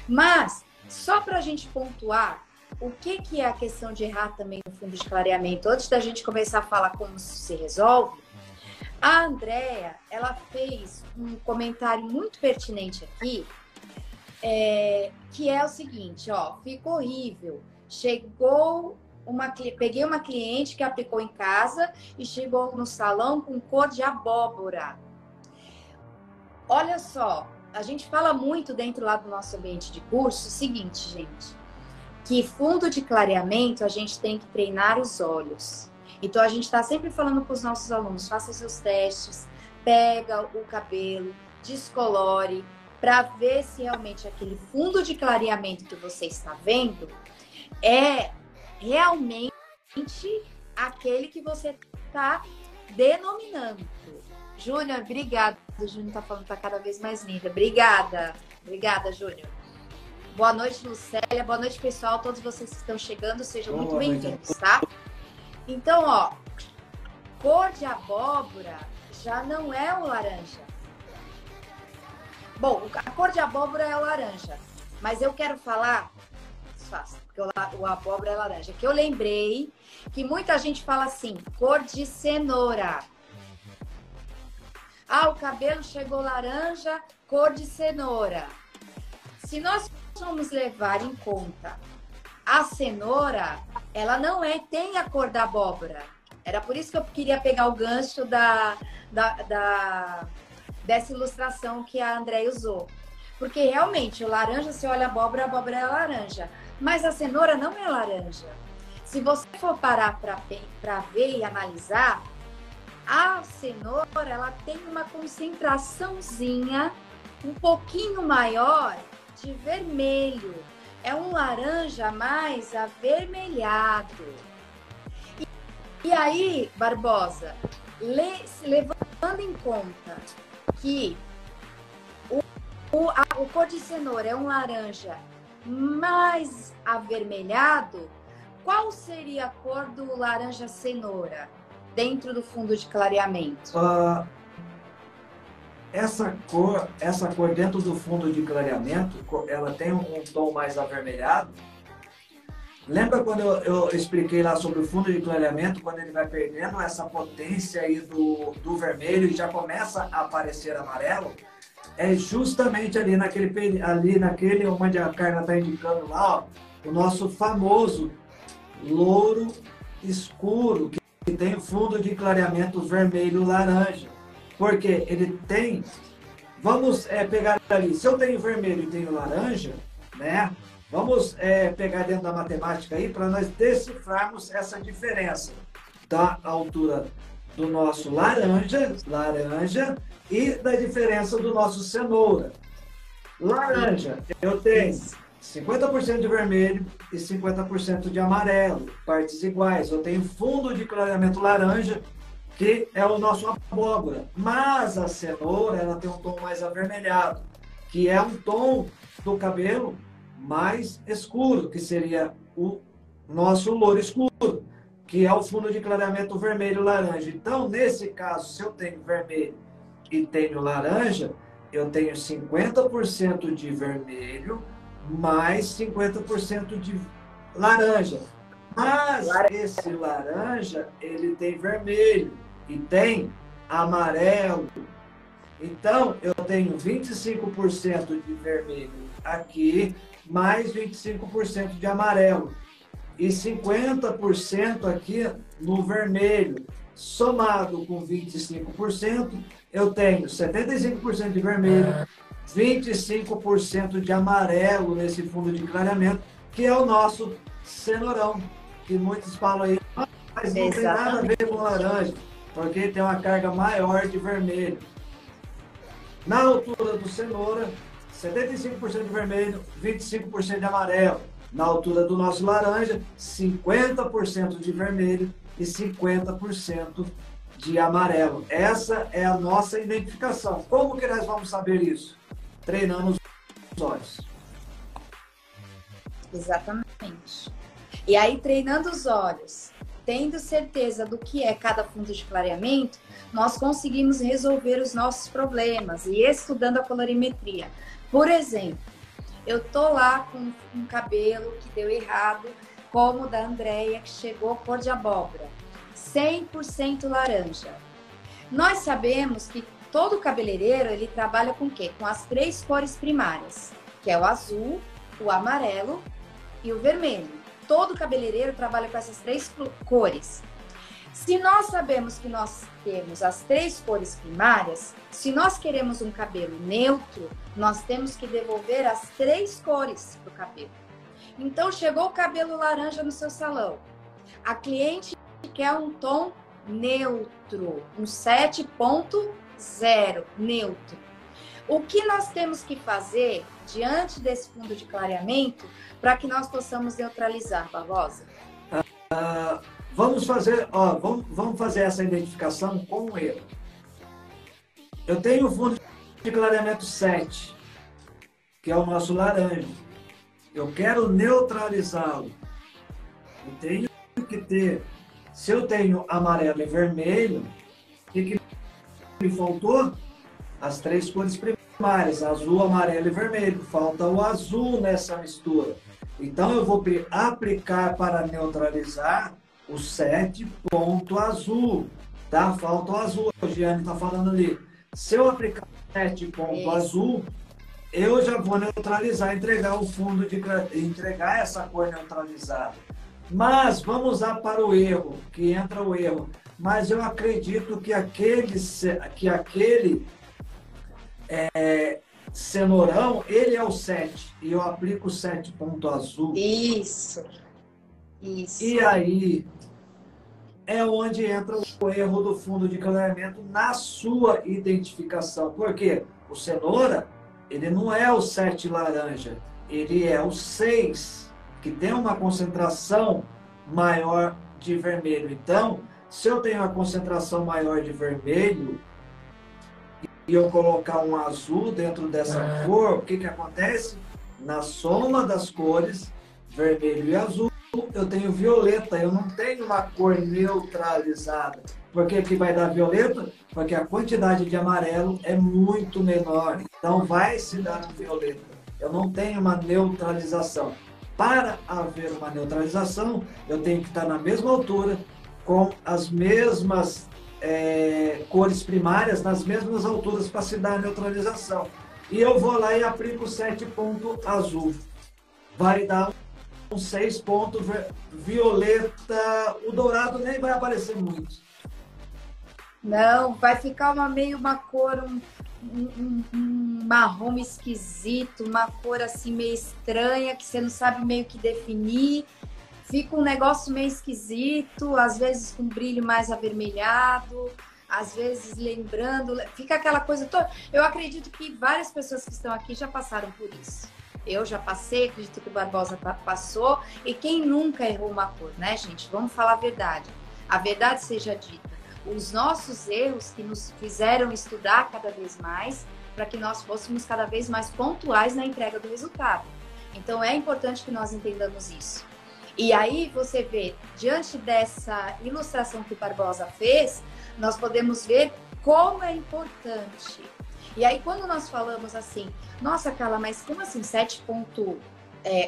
[SPEAKER 1] Mas, só para a gente pontuar, o que é a questão de errar também no fundo de clareamento, antes da gente começar a falar como isso se resolve, a Andrea, ela fez um comentário muito pertinente aqui, que é o seguinte, ficou horrível. Peguei uma cliente que aplicou em casa e chegou no salão com cor de abóbora. Olha só, a gente fala muito dentro lá do nosso ambiente de curso o seguinte, gente, que fundo de clareamento a gente tem que treinar os olhos. Então a gente está sempre falando para os nossos alunos, faça seus testes, pega o cabelo, descolore, para ver se realmente aquele fundo de clareamento que você está vendo é realmente aquele que você está denominando. Júnior, obrigada. O Júnior está falando que está cada vez mais linda. Obrigada. Obrigada, Júnior. Boa noite, Lucélia. Boa noite, pessoal. Todos vocês que estão chegando, sejam muito bem-vindos, tá? Então, cor de abóbora já não é o laranja. Bom, a cor de abóbora é o laranja, mas eu quero falar, porque o abóbora é laranja, que eu lembrei que muita gente fala assim, cor de cenoura. Ah, o cabelo chegou laranja, cor de cenoura. Se nós formos levar em conta a cenoura, ela não tem a cor da abóbora. Era por isso que eu queria pegar o gancho dessa ilustração que a Andréia usou. Porque realmente o laranja, você olha a abóbora é laranja. Mas a cenoura não é laranja. Se você for parar para ver e analisar, a cenoura ela tem uma concentraçãozinha um pouquinho maior de vermelho. É um laranja mais avermelhado. E aí, Barbosa, levando em conta que o cor de cenoura é um laranja mais avermelhado, qual seria a cor do laranja cenoura dentro do fundo de clareamento?
[SPEAKER 2] Essa cor dentro do fundo de clareamento, ela tem um tom mais avermelhado. Lembra quando eu expliquei lá sobre o fundo de clareamento, quando ele vai perdendo essa potência aí do vermelho e já começa a aparecer amarelo? É justamente ali naquele onde a Carla está indicando lá, ó, o nosso famoso louro escuro, que tem fundo de clareamento vermelho-laranja. Porque ele tem... Vamos pegar ali, se eu tenho vermelho e tenho laranja, né? Vamos pegar dentro da matemática aí para nós decifrarmos essa diferença da altura do nosso laranja e da diferença do nosso cenoura. Laranja, eu tenho 50% de vermelho e 50% de amarelo, partes iguais. Eu tenho fundo de clareamento laranja, que é o nosso abóbora. Mas a cenoura, ela tem um tom mais avermelhado, que é um tom do cabelo mais escuro, que seria o nosso louro escuro, que é o fundo de clareamento vermelho-laranja. Então, nesse caso, se eu tenho vermelho e tenho laranja, eu tenho 50% de vermelho mais 50% de laranja. Mas esse laranja, ele tem vermelho e tem amarelo. Então, eu tenho 25% de vermelho aqui, mais 25% de amarelo. E 50% aqui no vermelho. Somado com 25%, eu tenho 75% de vermelho, 25% de amarelo nesse fundo de clareamento, que é o nosso cenourão, que muitos falam aí, mas não tem nada a ver com laranja, porque tem uma carga maior de vermelho. Na altura do cenoura, 75% de vermelho, 25% de amarelo. Na altura do nosso laranja, 50% de vermelho e 50% de amarelo. Essa é a nossa identificação. Como que nós vamos saber isso? Treinando os olhos.
[SPEAKER 1] Exatamente. E aí, treinando os olhos, tendo certeza do que é cada fundo de clareamento, nós conseguimos resolver os nossos problemas e estudando a colorimetria. Por exemplo, eu tô lá com um cabelo que deu errado, como o da Andréia, que chegou cor de abóbora, 100% laranja. Nós sabemos que todo cabeleireiro, ele trabalha com o quê? Com as 3 cores primárias, que é o azul, o amarelo e o vermelho. Todo cabeleireiro trabalha com essas 3 cores. Se nós sabemos que nós temos as 3 cores primárias, se nós queremos um cabelo neutro, nós temos que devolver as 3 cores para o cabelo. Então, chegou o cabelo laranja no seu salão. A cliente quer um tom neutro, um 7.0 neutro. O que nós temos que fazer diante desse fundo de clareamento para que nós possamos neutralizar, Barbosa?
[SPEAKER 2] Vamos fazer essa identificação com ele. Eu tenho o fundo de clareamento 7, que é o nosso laranja. Eu quero neutralizá-lo. Eu tenho que ter, se eu tenho amarelo e vermelho, o que me faltou? As 3 cores primárias, azul, amarelo e vermelho. Falta o azul nessa mistura. Então eu vou aplicar para neutralizar o 7 ponto azul, tá? Falta o azul, a Giane está falando ali. Se eu aplicar 7 ponto azul, eu já vou neutralizar, entregar o fundo entregar essa cor neutralizada. Mas vamos usar para o erro, que entra o erro. Mas eu acredito que aquele cenourão, ele é o 7. E eu aplico o 7 ponto azul.
[SPEAKER 1] Isso.
[SPEAKER 2] E aí é onde entra o erro do fundo de clareamento na sua identificação. Porque o cenoura, ele não é o 7 laranja, ele é o 6, que tem uma concentração maior de vermelho. Então, se eu tenho uma concentração maior de vermelho e eu colocar um azul dentro dessa cor, o que acontece? Na soma das cores, vermelho e azul, eu tenho violeta, eu não tenho uma cor neutralizada. Por que vai dar violeta? Porque a quantidade de amarelo é muito menor, então vai se dar um violeta. Eu não tenho uma neutralização. Para haver uma neutralização, eu tenho que estar na mesma altura, com as mesmas cores primárias, nas mesmas alturas para se dar a neutralização. E eu vou lá e aplico o 7 ponto azul. Vai dar um 6 ponto violeta. O dourado nem vai aparecer muito.
[SPEAKER 1] Não, vai ficar uma cor, um marrom esquisito, uma cor assim meio estranha, que você não sabe meio que definir. Fica um negócio meio esquisito, às vezes com brilho mais avermelhado, às vezes lembrando, fica aquela coisa toda. Eu acredito que várias pessoas que estão aqui já passaram por isso. Eu já passei, acredito que o Barbosa passou, e quem nunca errou uma cor, né, gente? Vamos falar a verdade. A verdade seja dita. Os nossos erros que nos fizeram estudar cada vez mais, para que nós fôssemos cada vez mais pontuais na entrega do resultado. Então, é importante que nós entendamos isso. E aí, você vê, diante dessa ilustração que o Barbosa fez, nós podemos ver como é importante. E aí, quando nós falamos assim, nossa, Carla, mas como assim 7 ponto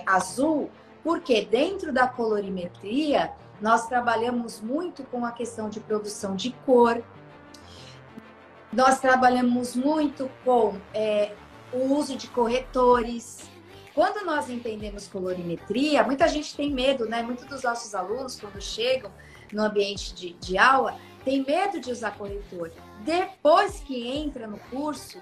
[SPEAKER 1] azul? Porque dentro da colorimetria, nós trabalhamos muito com a questão de produção de cor. Nós trabalhamos muito com o uso de corretores. Quando nós entendemos colorimetria, muita gente tem medo, né? Muitos dos nossos alunos, quando chegam no ambiente de aula, tem medo de usar corretor. Depois que entra no curso,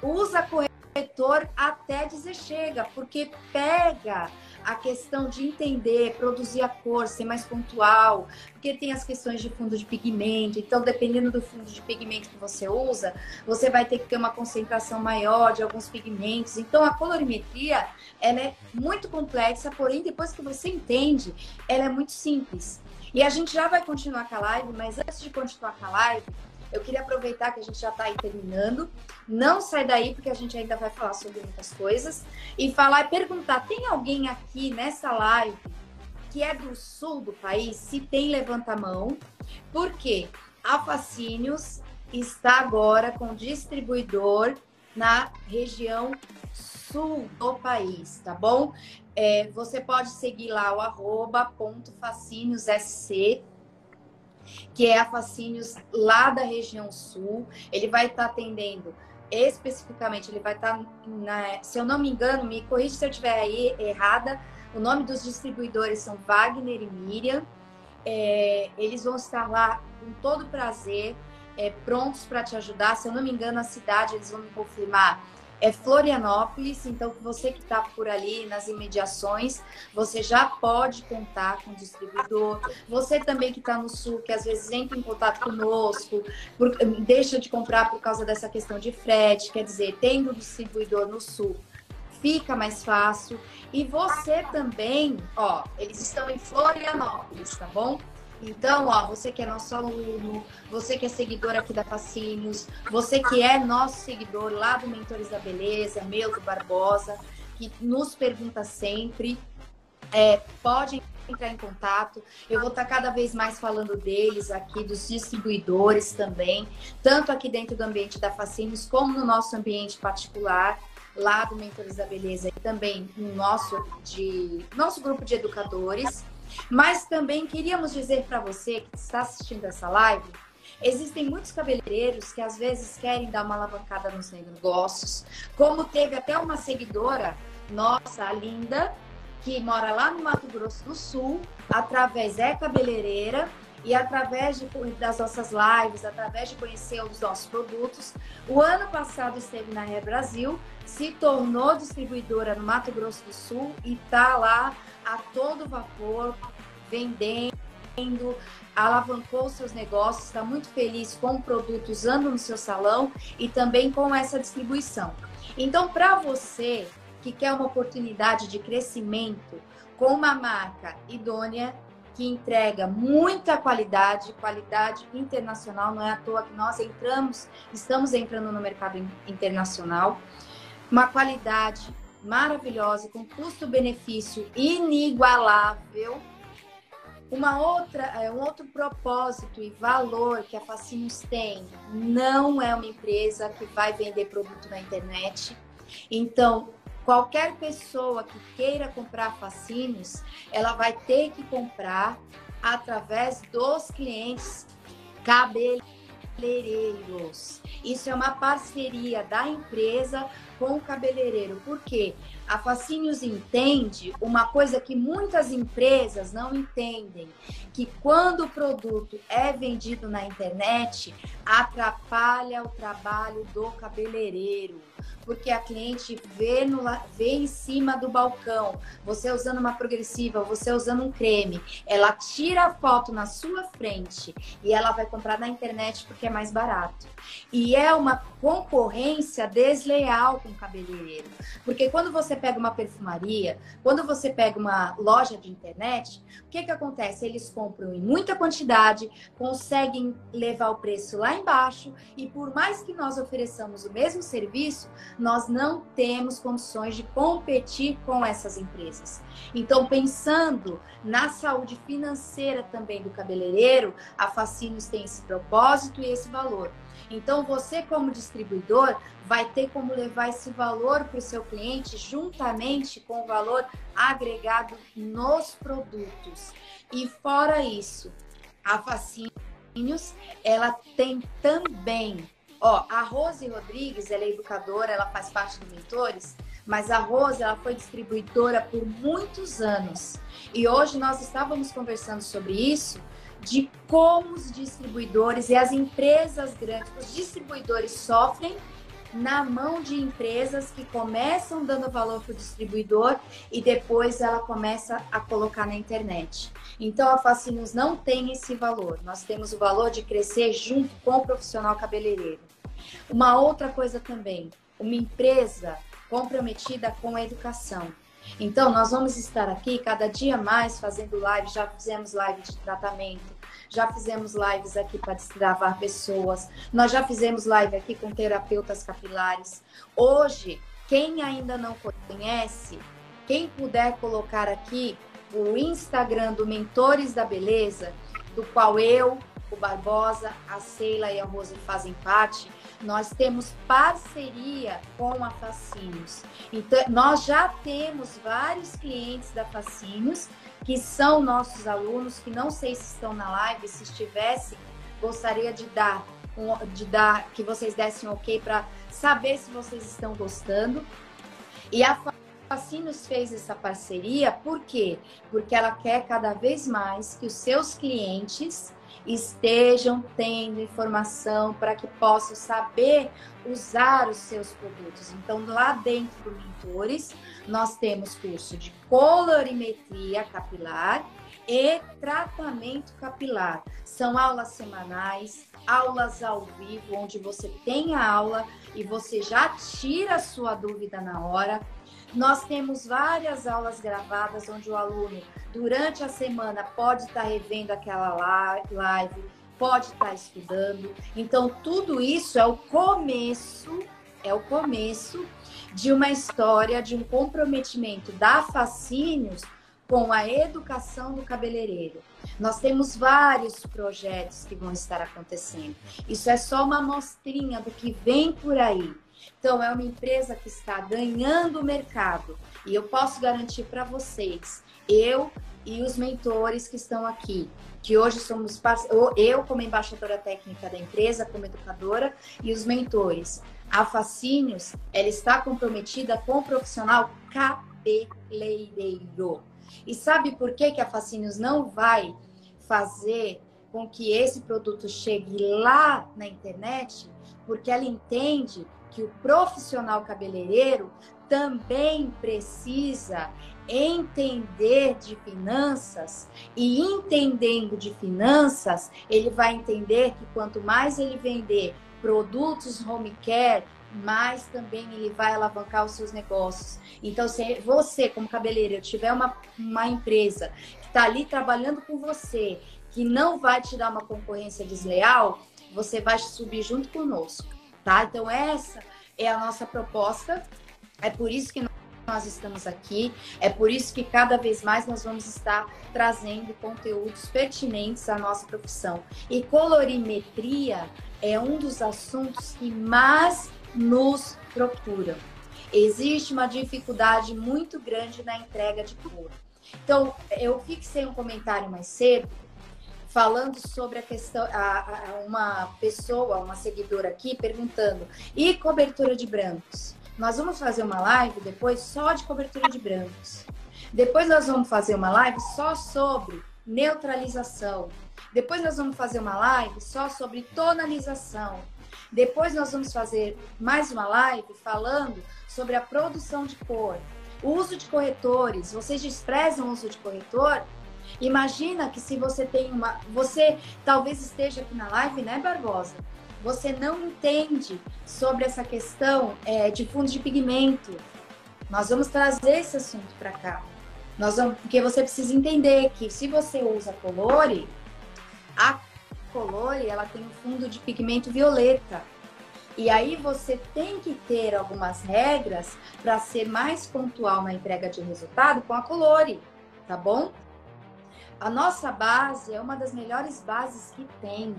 [SPEAKER 1] usa corretor até dizer chega, porque pega a questão de entender, produzir a cor, ser mais pontual, porque tem as questões de fundo de pigmento. Então, dependendo do fundo de pigmento que você usa, você vai ter que ter uma concentração maior de alguns pigmentos. Então, a colorimetria, ela é muito complexa, porém, depois que você entende, ela é muito simples. E a gente já vai continuar com a live, mas antes de continuar com a live, eu queria aproveitar que a gente já está aí terminando. Não sai daí, porque a gente ainda vai falar sobre muitas coisas. E falar e perguntar, tem alguém aqui nessa live que é do sul do país? Se tem, levanta a mão. Porque a Fascínios está agora com distribuidor na região sul do país, tá bom? Você pode seguir lá o @fascinios.sc, que é a Fascínios lá da região sul. Ele vai estar atendendo especificamente, ele vai estar, se eu não me engano, me corrija se eu estiver aí errada, o nome dos distribuidores são Wagner e Miriam. Eles vão estar lá com todo prazer, prontos para te ajudar. Se eu não me engano, a cidade, eles vão me confirmar, é Florianópolis. Então, você que está por ali nas imediações, você já pode contar com o distribuidor. Você também que está no sul, que às vezes entra em contato conosco, deixa de comprar por causa dessa questão de frete, quer dizer, tendo o distribuidor no sul, fica mais fácil. E você também, ó, eles estão em Florianópolis, tá bom? Então, ó, você que é nosso aluno, você que é seguidor aqui da Fascínios, você que é nosso seguidor lá do Mentores da Beleza, meu, do Barbosa, que nos pergunta sempre, pode entrar em contato. Eu vou estar cada vez mais falando deles aqui, dos distribuidores também, tanto aqui dentro do ambiente da Fascínios, como no nosso ambiente particular, lá do Mentores da Beleza, e também no nosso grupo de educadores. Mas também queríamos dizer para você que está assistindo essa live, Existem muitos cabeleireiros que às vezes querem dar uma alavancada nos negócios, como teve até uma seguidora nossa, a Linda, que mora lá no Mato Grosso do Sul, através é cabeleireira, e através das nossas lives, através de conhecer os nossos produtos, o ano passado esteve na Hair Brasil, se tornou distribuidora no Mato Grosso do Sul e está lá a todo vapor, vendendo, alavancou seus negócios, está muito feliz com o produto usando no seu salão e também com essa distribuição. Então, para você que quer uma oportunidade de crescimento com uma marca idônea, que entrega muita qualidade, qualidade internacional, não é à toa que nós estamos entrando no mercado internacional, uma qualidade maravilhosa, com custo-benefício inigualável. Um outro propósito e valor que a Fascínios tem, não é uma empresa que vai vender produto na internet. Então, qualquer pessoa que queira comprar Fascínios, ela vai ter que comprar através dos clientes cabeleireiros. Isso é uma parceria da empresa com o cabeleireiro. Por quê? A Fascínios entende uma coisa que muitas empresas não entendem, que quando o produto é vendido na internet, atrapalha o trabalho do cabeleireiro. Porque a cliente vê em cima do balcão, você usando uma progressiva, você usando um creme, ela tira a foto na sua frente e ela vai comprar na internet porque é mais barato. E é uma concorrência desleal com o cabeleireiro. Porque quando você pega uma perfumaria, quando você pega uma loja de internet, o que acontece? Eles compram em muita quantidade, conseguem levar o preço lá embaixo e por mais que nós ofereçamos o mesmo serviço, nós não temos condições de competir com essas empresas. Então, pensando na saúde financeira também do cabeleireiro, a Fascínios tem esse propósito e esse valor. Então, você como distribuidor vai ter como levar esse valor para o seu cliente juntamente com o valor agregado nos produtos. E fora isso, a Fascínios, ela tem também, a Rose Rodrigues, ela é educadora, ela faz parte do Mentores, mas a Rose, ela foi distribuidora por muitos anos. E hoje nós estávamos conversando sobre isso, de como os distribuidores e as empresas grandes, os distribuidores sofrem na mão de empresas que começam dando valor para o distribuidor e depois ela começa a colocar na internet. Então, a Fascínios não tem esse valor. Nós temos o valor de crescer junto com o profissional cabeleireiro. Uma outra coisa também, uma empresa comprometida com a educação. Então, nós vamos estar aqui cada dia mais fazendo live, já fizemos live de tratamento, já fizemos lives aqui para destravar pessoas, nós já fizemos live aqui com terapeutas capilares. Hoje, quem ainda não conhece, quem puder colocar aqui o Instagram do Mentores da Beleza, do qual eu, o Barbosa, a Sheila e a Rose fazem parte, nós temos parceria com a Fascínios. Então, nós já temos vários clientes da Fascínios que são nossos alunos, que não sei se estão na live, se estivesse, gostaria de dar que vocês dessem um ok para saber se vocês estão gostando. E a Fascínios fez essa parceria, por quê? Porque ela quer cada vez mais que os seus clientes estejam tendo informação para que possam saber usar os seus produtos. Então, lá dentro do Mentores, nós temos curso de colorimetria capilar e tratamento capilar. São aulas semanais, aulas ao vivo, onde você tem a aula e você já tira a sua dúvida na hora. Nós temos várias aulas gravadas onde o aluno, durante a semana, pode estar revendo aquela live, pode estar estudando. Então, tudo isso é o começo de uma história, de um comprometimento da Fascínios com a educação do cabeleireiro. Nós temos vários projetos que vão estar acontecendo. Isso é só uma amostrinha do que vem por aí. Então, é uma empresa que está ganhando o mercado. E eu posso garantir para vocês, eu e os mentores que estão aqui, que hoje somos eu como embaixadora técnica da empresa, como educadora, e os mentores. A Fascínios, ela está comprometida com o profissional cabeleireiro. E sabe por que a Fascínios não vai fazer com que esse produto chegue lá na internet? Porque ela entende que o profissional cabeleireiro também precisa entender de finanças, e entendendo de finanças, ele vai entender que quanto mais ele vender produtos home care, mais também ele vai alavancar os seus negócios. Então, se você, como cabeleireiro, tiver uma empresa que está ali trabalhando com você, que não vai te dar uma concorrência desleal, você vai subir junto conosco, tá? Então, essa é a nossa proposta. É por isso que nós estamos aqui, é por isso que cada vez mais nós vamos estar trazendo conteúdos pertinentes à nossa profissão. E colorimetria é um dos assuntos que mais nos procuram. Existe uma dificuldade muito grande na entrega de cor. Então, eu fixei um comentário mais cedo, falando sobre a questão, uma pessoa, uma seguidora aqui, perguntando, e cobertura de brancos? Nós vamos fazer uma live depois só de cobertura de brancos. Depois nós vamos fazer uma live só sobre neutralização. Depois nós vamos fazer uma live só sobre tonalização. Depois nós vamos fazer mais uma live falando sobre a produção de cor. O uso de corretores. Vocês desprezam o uso de corretor? Imagina que se você tem uma... Você talvez esteja aqui na live, né, Barbosa? Você não entende sobre essa questão de fundo de pigmento. Nós vamos trazer esse assunto para cá. Porque você precisa entender que se você usa Colore, a Colore ela tem um fundo de pigmento violeta. E aí você tem que ter algumas regras para ser mais pontual na entrega de resultado com a Colore, tá bom? A nossa base é uma das melhores bases que tem.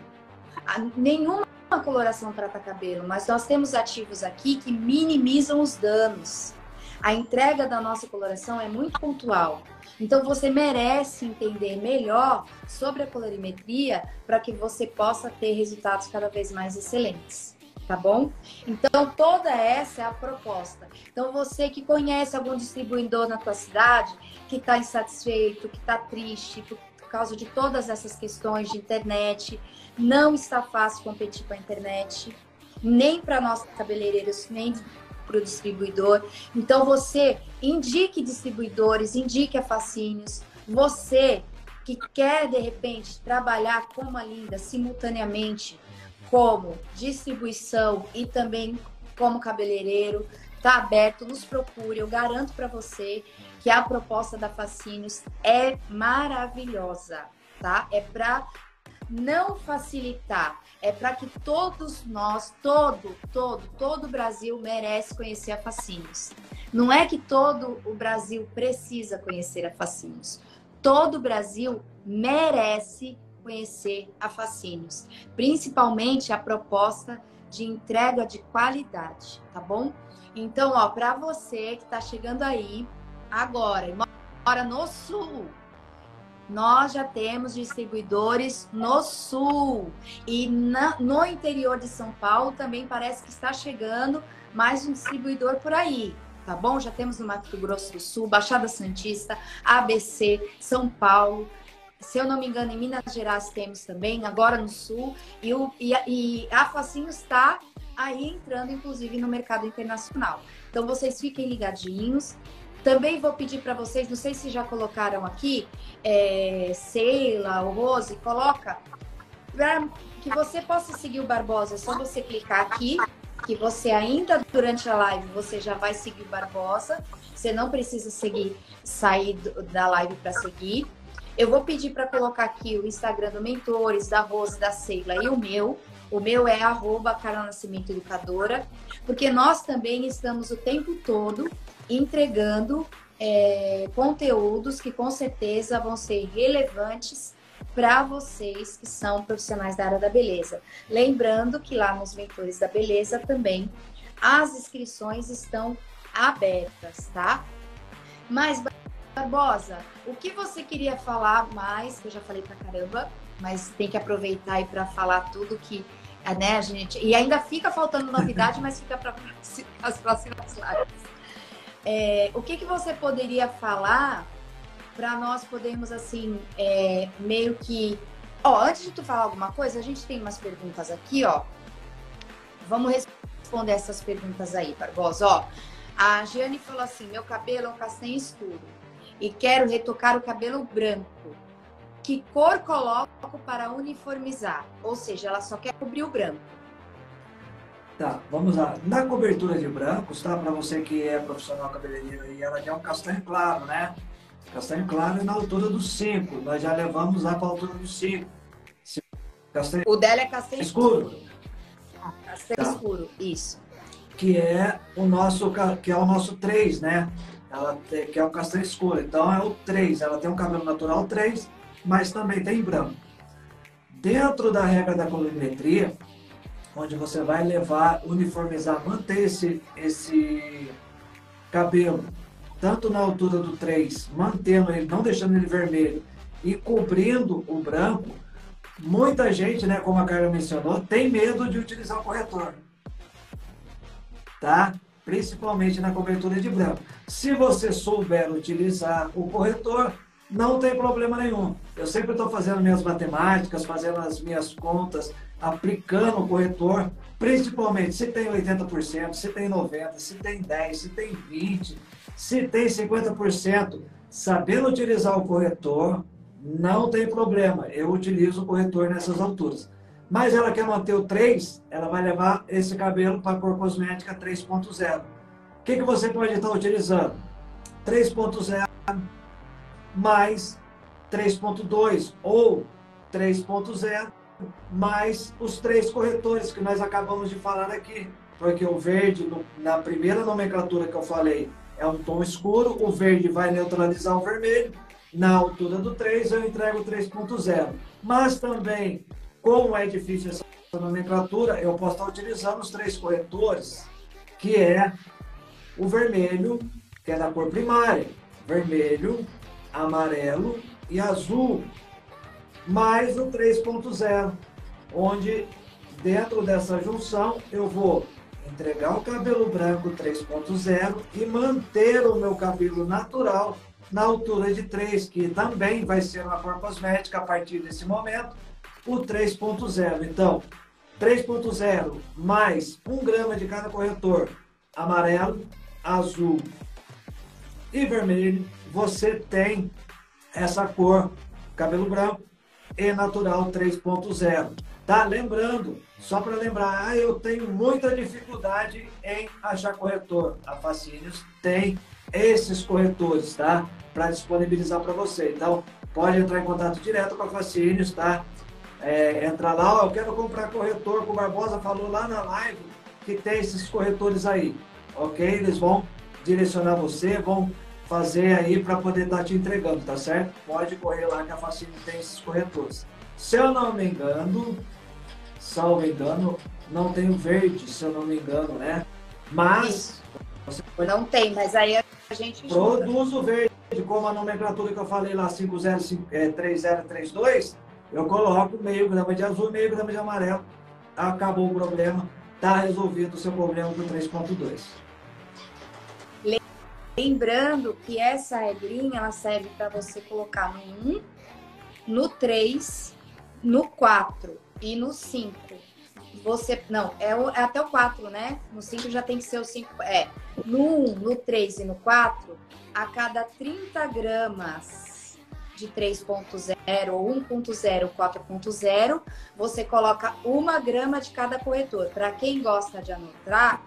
[SPEAKER 1] Nenhuma coloração trata cabelo, mas nós temos ativos aqui que minimizam os danos. A entrega da nossa coloração é muito pontual. Então você merece entender melhor sobre a colorimetria para que você possa ter resultados cada vez mais excelentes, tá bom? Então toda essa é a proposta. Então você que conhece algum distribuidor na tua cidade que está insatisfeito, que está triste por causa de todas essas questões de internet, não está fácil competir com a internet, nem para nós cabeleireiros, nem para o distribuidor. Então você indique distribuidores, indique a Fascínios. Você que quer de repente trabalhar como a Linda simultaneamente como distribuição e também como cabeleireiro, está aberto, nos procure. Eu garanto para você que a proposta da Fascínios é maravilhosa, tá? É para não facilitar, é para que todos nós, todo o Brasil merece conhecer a Fascínios. Não é que todo o Brasil precisa conhecer a Fascínios. Todo o Brasil merece conhecer a Fascínios, principalmente a proposta de entrega de qualidade, tá bom? Então, ó, para você que está chegando aí agora e mora no Sul, nós já temos distribuidores no Sul e no interior de São Paulo também parece que está chegando mais um distribuidor por aí, tá bom? Já temos no Mato Grosso do Sul, Baixada Santista, ABC, São Paulo. Se eu não me engano, em Minas Gerais temos também, agora no Sul. E a Fascínios está aí entrando, inclusive, no mercado internacional. Então, vocês fiquem ligadinhos. Também vou pedir para vocês, não sei se já colocaram aqui, Sheila ou Rose, coloca, para que você possa seguir o Barbosa, é só você clicar aqui, que você ainda durante a live, você já vai seguir o Barbosa. Você não precisa sair da live para seguir. Eu vou pedir para colocar aqui o Instagram do Mentores, da Rose, da Sheila e o meu. O meu é @CarlaNascimentoEducadora, porque nós também estamos o tempo todo entregando conteúdos que com certeza vão ser relevantes para vocês que são profissionais da área da beleza. Lembrando que lá nos Mentores da Beleza também as inscrições estão abertas, tá? Mas, Barbosa, o que você queria falar mais? Que eu já falei pra caramba, mas tem que aproveitar aí para falar tudo que, né, a gente... E ainda fica faltando novidade, mas fica para as próximas lives. O que você poderia falar para nós podermos, assim, meio que... Ó, antes de tu falar alguma coisa, a gente tem umas perguntas aqui, ó. Vamos responder essas perguntas aí, Barbosa. Ó, a Giane falou assim, meu cabelo é um castanho escuro e quero retocar o cabelo branco. Que cor coloco para uniformizar? Ou seja, ela só quer cobrir o branco.
[SPEAKER 2] Tá, vamos lá. Na cobertura de brancos, tá? Para você que é profissional cabeleireiro aí, ela já é um castanho claro, né? Castanho claro é na altura do 5. Nós já levamos lá para a altura do 5. Castanho...
[SPEAKER 1] O dela é castanho escuro. Castanho
[SPEAKER 2] tá.
[SPEAKER 1] escuro, isso.
[SPEAKER 2] Que é o nosso 3, né? Que é o castanho escuro. Então é o 3. Ela tem um cabelo natural 3, mas também tem branco. Dentro da regra da colorimetria, onde você vai levar, uniformizar, manter esse cabelo, tanto na altura do 3, mantendo ele, não deixando ele vermelho, e cobrindo o branco, muita gente, né, como a Carla mencionou, tem medo de utilizar o corretor. Tá? Principalmente na cobertura de branco. Se você souber utilizar o corretor, não tem problema nenhum. Eu sempre estou fazendo minhas matemáticas, fazendo as minhas contas, aplicando o corretor, principalmente se tem 80%, se tem 90%, se tem 10%, se tem 20%, se tem 50%. Sabendo utilizar o corretor, não tem problema. Eu utilizo o corretor nessas alturas. Mas ela quer manter o 3, ela vai levar esse cabelo para a cor cosmética 3.0. O que você pode estar utilizando? 3.0 mais 3.2 ou 3.0 mais os 3 corretores que nós acabamos de falar aqui. Porque o verde, na primeira nomenclatura que eu falei, é um tom escuro, o verde vai neutralizar o vermelho. Na altura do 3, eu entrego 3.0. Mas também, como é difícil essa nomenclatura, eu posso estar utilizando os 3 corretores, que é o vermelho, que é da cor primária, vermelho, amarelo e azul, mais o 3.0, onde dentro dessa junção eu vou entregar o cabelo branco 3.0 e manter o meu cabelo natural na altura de 3, que também vai ser uma cor cosmética a partir desse momento, o 3.0. Então, 3.0 mais 1 grama de cada corretor, amarelo, azul e vermelho, você tem essa cor, cabelo branco e natural 3.0. Tá? Lembrando, só para lembrar, eu tenho muita dificuldade em achar corretor. A Fascínios tem esses corretores, tá? Para disponibilizar para você. Então, pode entrar em contato direto com a Fascínios, tá? Entra lá, eu quero comprar corretor, que o Barbosa falou lá na live que tem esses corretores aí, ok? Eles vão direcionar você, vão fazer aí para poder estar te entregando, tá certo? Pode correr lá que a Fascínios tem esses corretores. Se eu não me engano, salvo engano, não tem o verde, se eu não me engano, né? Mas
[SPEAKER 1] você não tem, mas aí a gente
[SPEAKER 2] produz o verde, como a nomenclatura que eu falei lá, 503032, eu coloco meio grama de azul, meio grama de amarelo. Acabou o problema, tá resolvido o seu problema do 3.2.
[SPEAKER 1] Lembrando que essa regrinha ela serve para você colocar no 1, no 3, no 4 e no 5. Você não, é até o 4, né? No 5 já tem que ser o 5. No 1, no 3 e no 4, a cada 30 gramas de 3.0 ou 1.0, 4.0, você coloca 1 grama de cada corretor. Para quem gosta de anotar,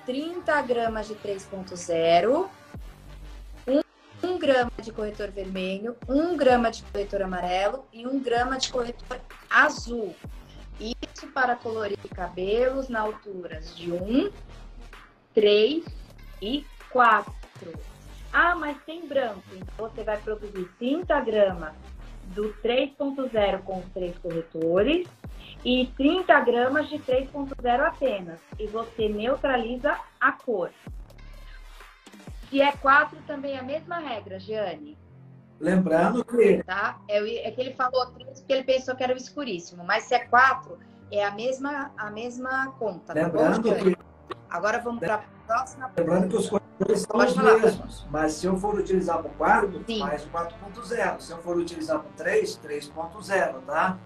[SPEAKER 1] 30 gramas de 3.0, 1 grama de corretor vermelho, 1 grama de corretor amarelo e 1 grama de corretor azul. Isso para colorir cabelos na alturas de 1, 3 e 4. Ah, mas tem branco. Então você vai produzir 30 gramas do 3.0 com os 3 corretores e 30 gramas de 3.0 apenas. E você neutraliza a cor. Se é 4, também é a mesma regra, Giane.
[SPEAKER 2] Lembrando que...
[SPEAKER 1] Tá? É que ele falou 3 porque ele pensou que era o escuríssimo. Mas se é 4, é a mesma conta.
[SPEAKER 2] Lembrando
[SPEAKER 1] tá bom,
[SPEAKER 2] que...
[SPEAKER 1] Agora vamos para a próxima
[SPEAKER 2] Lembrando
[SPEAKER 1] pergunta.
[SPEAKER 2] que os corretores são
[SPEAKER 1] Pode
[SPEAKER 2] os
[SPEAKER 1] falar,
[SPEAKER 2] mesmos, mas se eu for utilizar para o 4,
[SPEAKER 1] Sim.
[SPEAKER 2] mais o 4.0. Se eu for utilizar para o 3, 3.0, tá?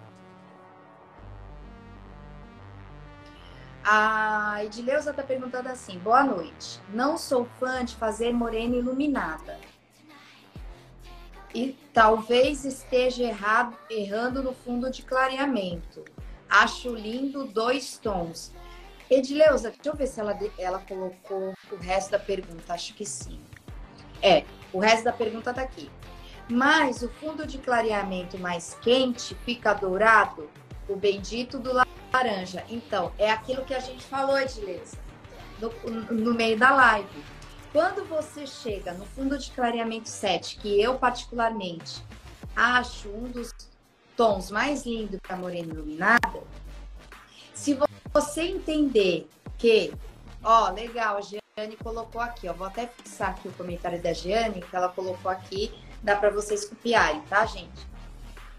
[SPEAKER 1] A Edileuza está perguntando assim: boa noite. Não sou fã de fazer morena iluminada. E talvez esteja errando no fundo de clareamento. Acho lindo 2 tons. Edileuza, deixa eu ver se ela colocou o resto da pergunta. Acho que sim. O resto da pergunta tá aqui. Mas o fundo de clareamento mais quente fica dourado, o bendito do laranja. Então, é aquilo que a gente falou, Edileuza, no meio da live. Quando você chega no fundo de clareamento 7, que eu particularmente acho um dos tons mais lindos para morena iluminada, se você entender que, legal, a Giane colocou aqui, vou até fixar aqui o comentário da Giane, que ela colocou aqui, dá para vocês copiarem, tá, gente?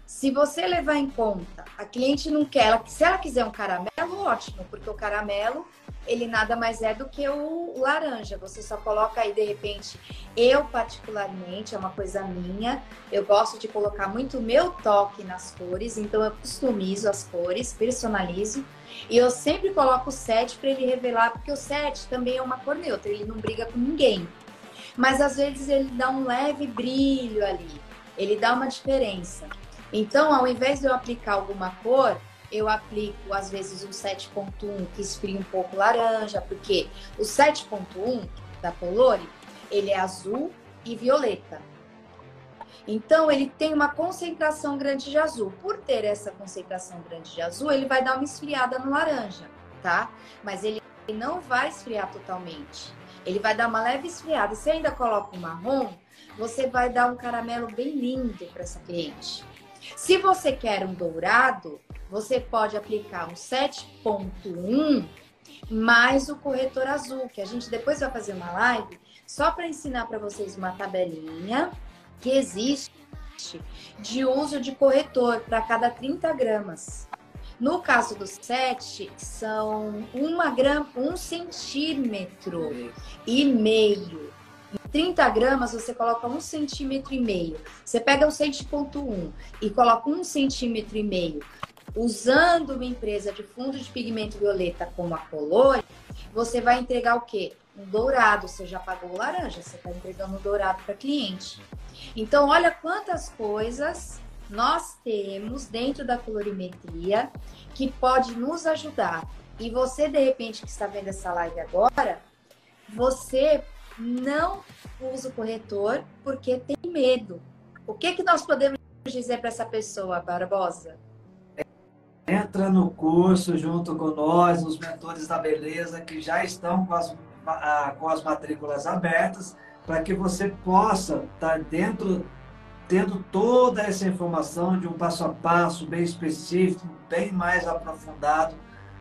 [SPEAKER 1] Se você levar em conta, a cliente não quer, se ela quiser um caramelo, ótimo, porque o caramelo, ele nada mais é do que o laranja. Você só coloca aí, de repente, eu particularmente, é uma coisa minha, eu gosto de colocar muito o meu toque nas cores, então eu customizo as cores, personalizo, e eu sempre coloco o 7 para ele revelar, porque o 7 também é uma cor neutra, ele não briga com ninguém. Mas às vezes ele dá um leve brilho ali, ele dá uma diferença. Então, ao invés de eu aplicar alguma cor, eu aplico, às vezes, um 7.1 que esfria um pouco laranja, porque o 7.1 da Colore, ele é azul e violeta. Então, ele tem uma concentração grande de azul. Por ter essa concentração grande de azul, ele vai dar uma esfriada no laranja, tá? Mas ele não vai esfriar totalmente. Ele vai dar uma leve esfriada. Se ainda coloca um marrom, você vai dar um caramelo bem lindo para essa cliente. Se você quer um dourado, você pode aplicar um 7.1 mais o corretor azul, que a gente depois vai fazer uma live só para ensinar para vocês uma tabelinha que existe de uso de corretor para cada 30 gramas. No caso do 7, são 1 centímetro e meio. Em 30 gramas, você coloca 1,5 centímetro. Você pega o 7.1 e coloca 1,5 centímetro. Usando uma empresa de fundo de pigmento violeta como a Colore, você vai entregar o quê? Um dourado. Você já pagou o laranja, você está entregando um dourado para cliente. Então, olha quantas coisas nós temos dentro da colorimetria que pode nos ajudar. E você, de repente, que está vendo essa live agora, você não usa o corretor porque tem medo. O que nós podemos dizer para essa pessoa, Barbosa?
[SPEAKER 2] Entra no curso junto com nós, os mentores da beleza, que já estão com as matrículas abertas, para que você possa estar tendo toda essa informação de um passo a passo bem específico, bem mais aprofundado,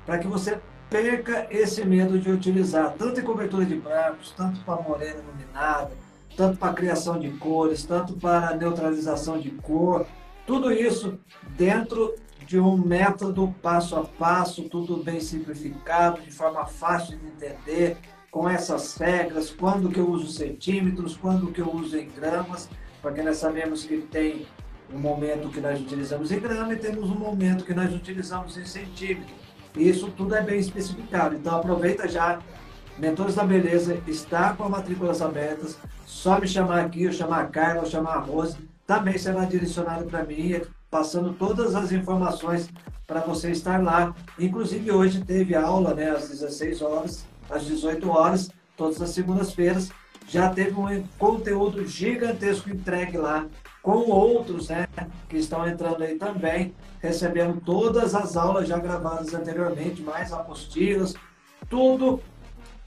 [SPEAKER 2] para que você perca esse medo de utilizar tanto em cobertura de brancos, tanto para morena iluminada, tanto para criação de cores, tanto para neutralização de cor, tudo isso dentro de um método passo a passo, tudo bem simplificado, de forma fácil de entender, com essas regras, quando que eu uso centímetros, quando que eu uso em gramas, porque nós sabemos que tem um momento que nós utilizamos em grama e temos um momento que nós utilizamos em centímetro. E isso tudo é bem especificado. Então aproveita já, Mentores da Beleza está com as matrículas abertas, só me chamar aqui, eu chamar a Carla, eu chamar a Rose, também será direcionado para mim, passando todas as informações para você estar lá. Inclusive hoje teve aula, né, às 16 horas, às 18 horas, todas as segundas-feiras, já teve um conteúdo gigantesco entregue lá, com outros, né, que estão entrando aí também, recebendo todas as aulas já gravadas anteriormente, mais apostilas, tudo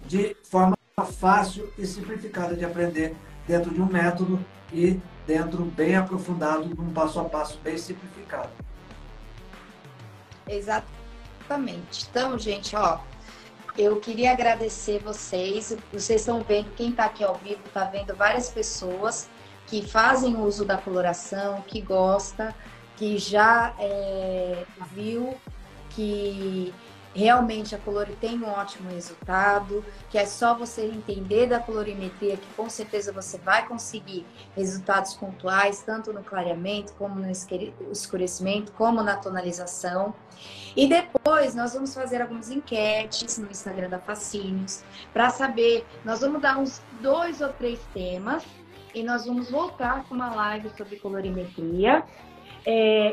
[SPEAKER 2] de forma fácil e simplificada de aprender dentro de um método e dentro bem aprofundado, de um passo a passo bem simplificado.
[SPEAKER 1] Exatamente. Então, gente, Eu queria agradecer vocês. Vocês estão vendo, quem está aqui ao vivo, está vendo várias pessoas que fazem uso da coloração, que gosta, que já viu que realmente a Colori tem um ótimo resultado, que é só você entender da colorimetria, que com certeza você vai conseguir resultados pontuais, tanto no clareamento, como no escurecimento, como na tonalização. E depois nós vamos fazer algumas enquetes no Instagram da Fascínios para saber, nós vamos dar uns 2 ou 3 temas e nós vamos voltar com uma live sobre colorimetria.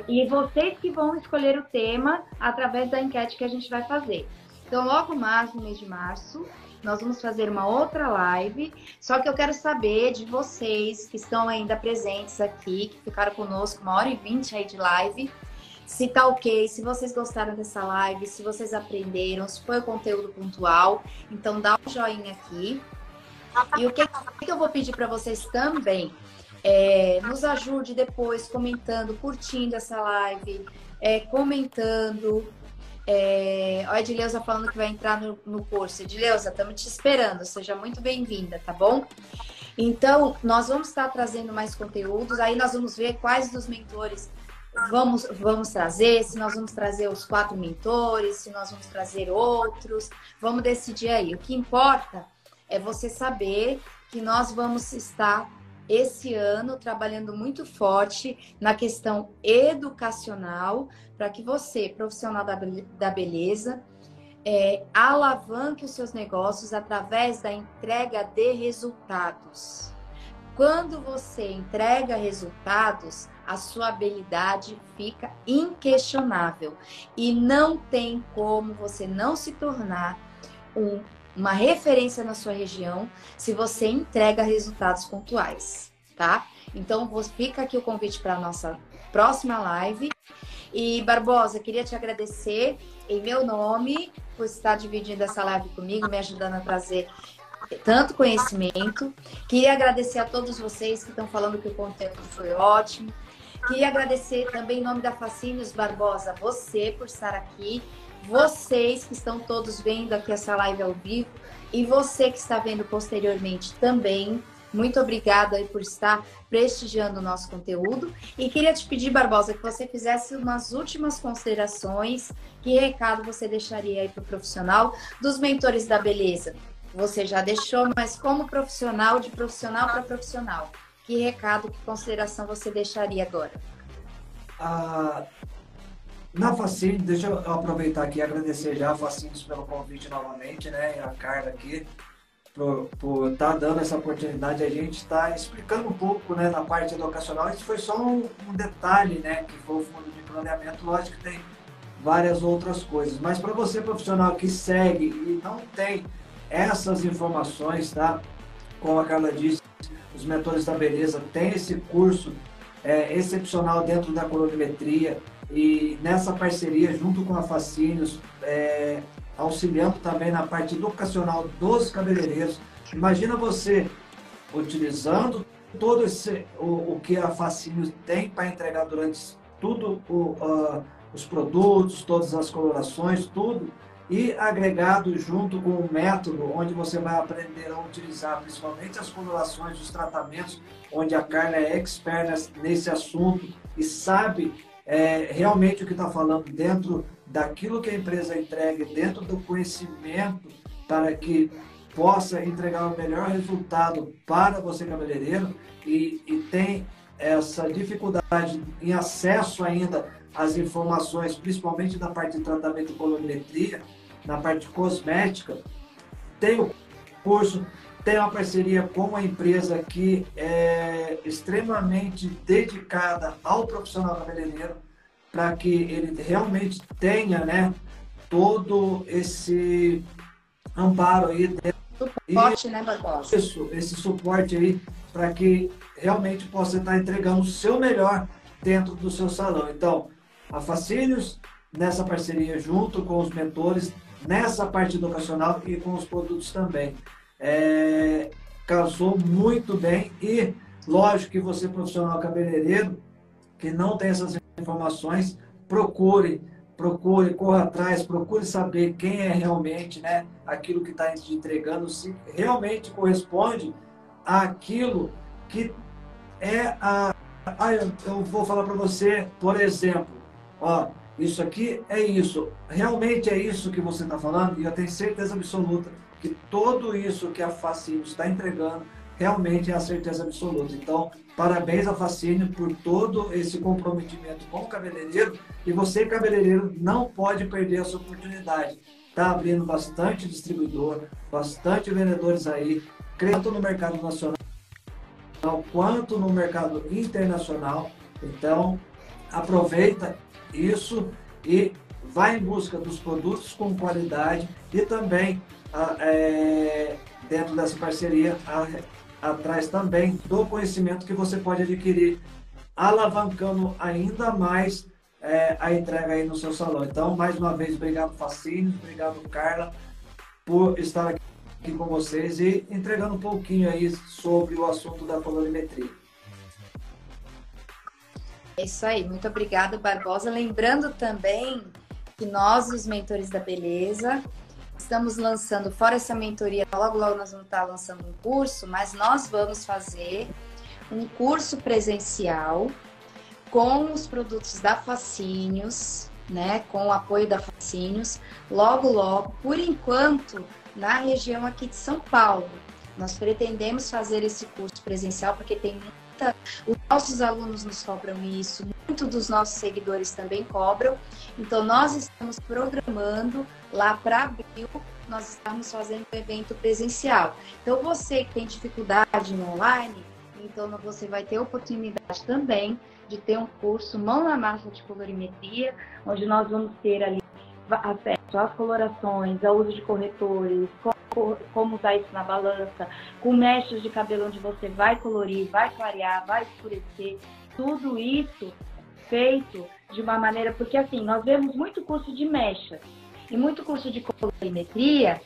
[SPEAKER 1] E vocês que vão escolher o tema através da enquete que a gente vai fazer. Então, logo mais, no mês de março, nós vamos fazer uma outra live. Só que eu quero saber de vocês que estão ainda presentes aqui, que ficaram conosco 1h20 aí de live, se tá ok, se vocês gostaram dessa live, se vocês aprenderam, se foi o conteúdo pontual. Então, dá um joinha aqui. E o que eu vou pedir para vocês também? Nos ajude depois comentando, curtindo essa live, comentando. A Edileuza falando que vai entrar no curso. Edileuza, estamos te esperando, seja muito bem-vinda, tá bom? Então, nós vamos estar trazendo mais conteúdos, aí nós vamos ver quais dos mentores vamos trazer, se nós vamos trazer os 4 mentores, se nós vamos trazer outros, vamos decidir aí. O que importa é você saber que nós vamos estar esse ano trabalhando muito forte na questão educacional para que você, profissional da beleza, alavanque os seus negócios através da entrega de resultados. Quando você entrega resultados, a sua habilidade fica inquestionável e não tem como você não se tornar uma referência na sua região se você entrega resultados pontuais, tá? Então, fica aqui o convite para a nossa próxima live. E, Barbosa, queria te agradecer em meu nome por estar dividindo essa live comigo, me ajudando a trazer tanto conhecimento. Queria agradecer a todos vocês que estão falando que o conteúdo foi ótimo. Queria agradecer também em nome da Fascínios, Barbosa, você por estar aqui. Vocês que estão todos vendo aqui essa live ao vivo e você que está vendo posteriormente também, muito obrigada aí por estar prestigiando o nosso conteúdo. E queria te pedir, Barbosa, que você fizesse umas últimas considerações. Que recado você deixaria aí para o profissional dos mentores da beleza? Você já deixou, mas como profissional, de profissional para profissional, que recado, que consideração você deixaria agora?
[SPEAKER 2] Na Fascínios, deixa eu aproveitar aqui e agradecer já a Fascínios pelo convite novamente, né? E a Carla aqui, por estar dando essa oportunidade. A gente está explicando um pouco, né, na parte educacional. Isso foi só um detalhe, né? Que foi o fundo de planeamento. Lógico que tem várias outras coisas. Mas para você, profissional que segue e não tem essas informações, tá? Como a Carla disse, os mentores da beleza têm esse curso excepcional dentro da colorimetria. E nessa parceria, junto com a Fascínios, auxiliando também na parte educacional dos cabeleireiros. Imagina você utilizando todo o que a Fascínios tem para entregar durante tudo os produtos, todas as colorações, tudo, e agregado junto com o método, onde você vai aprender a utilizar principalmente as colorações, os tratamentos, onde a Carla é expert nesse assunto e sabe realmente o que está falando dentro daquilo que a empresa entrega, dentro do conhecimento, para que possa entregar o melhor resultado para você, cabeleireiro, e tem essa dificuldade em acesso ainda às informações, principalmente na parte de tratamento e colorimetria, na parte cosmética. Tem o curso, tem uma parceria com a empresa que é extremamente dedicada ao profissional cabeleireiro, para que ele realmente tenha, né, todo esse amparo aí.
[SPEAKER 1] Suporte, né, Barbosa?
[SPEAKER 2] Isso, esse suporte aí, para que realmente possa estar entregando o seu melhor dentro do seu salão. Então, a Fascínios, nessa parceria junto com os mentores, nessa parte educacional e com os produtos também. Casou muito bem e, lógico que você, profissional cabeleireiro, que não tem essas informações, procure procure, corra atrás, procure saber quem é realmente, né, aquilo que está te entregando, se realmente corresponde àquilo que é a... eu vou falar para você, por exemplo, ó, isso aqui é isso, realmente é isso que você está falando, e eu tenho certeza absoluta que tudo isso que a Facínio está entregando realmente é a certeza absoluta. Então, parabéns a Facínio por todo esse comprometimento com o cabeleireiro, e você, cabeleireiro, não pode perder essa oportunidade. Está abrindo bastante distribuidor, bastante vendedores aí, tanto no mercado nacional quanto no mercado internacional. Então, aproveita isso e vai em busca dos produtos com qualidade e também, dentro dessa parceria, atrás também do conhecimento que você pode adquirir, alavancando ainda mais a entrega aí no seu salão. Então, mais uma vez, obrigado, Facínio, obrigado, Carla, por estar aqui com vocês e entregando um pouquinho aí sobre o assunto da colorimetria.
[SPEAKER 1] É isso aí, muito obrigada, Barbosa. Lembrando também que nós, os mentores da beleza, estamos lançando, fora essa mentoria, logo nós vamos estar lançando um curso, mas nós vamos fazer um curso presencial com os produtos da Facínios, né, com o apoio da Facínios, logo, por enquanto, na região aqui de São Paulo. Nós pretendemos fazer esse curso presencial porque tem os nossos alunos nos cobram isso, muitos dos nossos seguidores também cobram. Então, nós estamos programando lá para abril, nós estamos fazendo um evento presencial. Então, você que tem dificuldade no online, então você vai ter oportunidade também de ter um curso mão na massa de colorimetria, onde nós vamos ter ali acesso às colorações, ao uso de corretores, como usar isso na balança, com mechas de cabelo onde você vai colorir, vai clarear, vai escurecer, tudo isso feito de uma maneira, porque assim, nós vemos muito curso de mechas e muito curso de colorimetria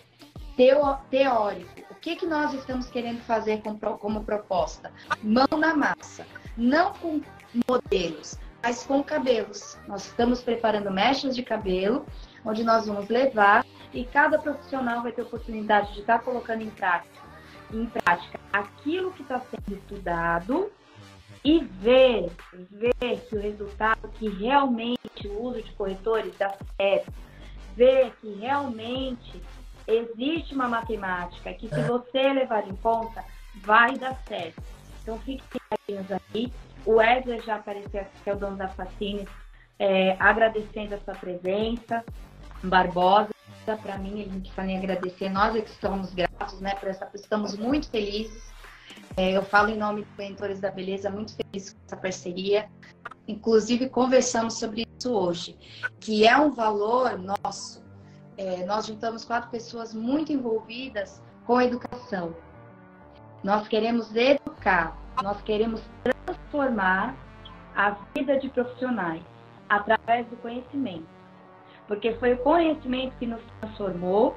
[SPEAKER 1] teórico. O que nós estamos querendo fazer como proposta? Mão na massa, não com modelos, mas com cabelos. Nós estamos preparando mechas de cabelo, onde nós vamos levar e cada profissional vai ter oportunidade de estar colocando em prática aquilo que está sendo estudado e ver que o resultado, que realmente o uso de corretores dá certo, ver que realmente existe uma matemática que se você levar em conta, vai dar certo. Então fiquem ligados aí. O Wesley já apareceu aqui, que é o dono da Facínios, agradecendo a sua presença. Barbosa, para mim, a gente precisa nem agradecer, nós é que estamos gratos, né, estamos muito felizes. Eu falo em nome dos Mentores da Beleza, muito feliz com essa parceria. Inclusive, conversamos sobre isso hoje, que é um valor nosso. Nós juntamos 4 pessoas muito envolvidas com a educação. Nós queremos educar, nós queremos transformar a vida de profissionais através do conhecimento. Porque foi o conhecimento que nos transformou,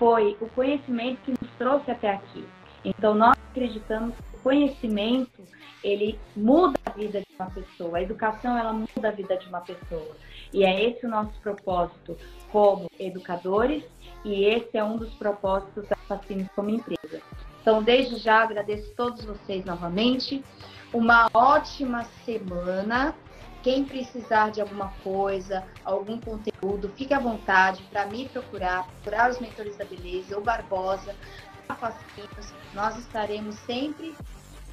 [SPEAKER 1] foi o conhecimento que nos trouxe até aqui. Então, nós acreditamos que o conhecimento, ele muda a vida de uma pessoa. A educação, ela muda a vida de uma pessoa. E é esse o nosso propósito como educadores, e esse é um dos propósitos da Facínios como empresa. Então, desde já, agradeço a todos vocês novamente. Uma ótima semana. Quem precisar de alguma coisa, algum conteúdo, fique à vontade para me procurar os Mentores da Beleza, o Barbosa, a Facínios. Nós estaremos sempre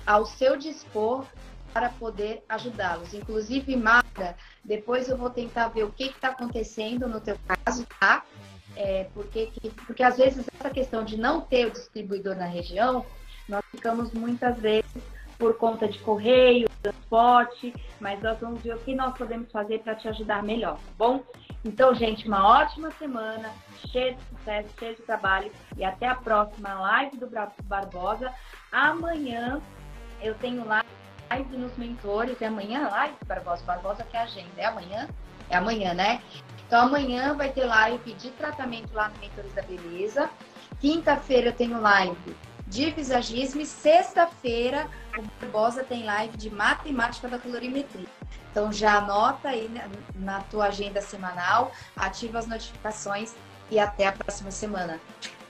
[SPEAKER 1] ao seu dispor para poder ajudá-los. Inclusive, Mara, depois eu vou tentar ver o que está acontecendo no teu caso, tá? Porque às vezes essa questão de não ter o distribuidor na região, nós ficamos muitas vezes por conta de correio, transporte, mas nós vamos ver o que nós podemos fazer para te ajudar melhor, tá bom? Então, gente, uma ótima semana, cheia de sucesso, cheia de trabalho, e até a próxima live do Barbosa. Amanhã eu tenho live nos mentores, é amanhã a live do Barbosa que é a agenda, é amanhã? É amanhã, né? Então, amanhã vai ter live de tratamento lá no Mentores da Beleza. Quinta-feira eu tenho live de visagismo. E sexta-feira o Barbosa tem live de matemática da colorimetria. Então já anota aí na tua agenda semanal, ativa as notificações e até a próxima semana.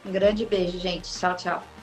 [SPEAKER 1] Um grande beijo, gente. Tchau, tchau.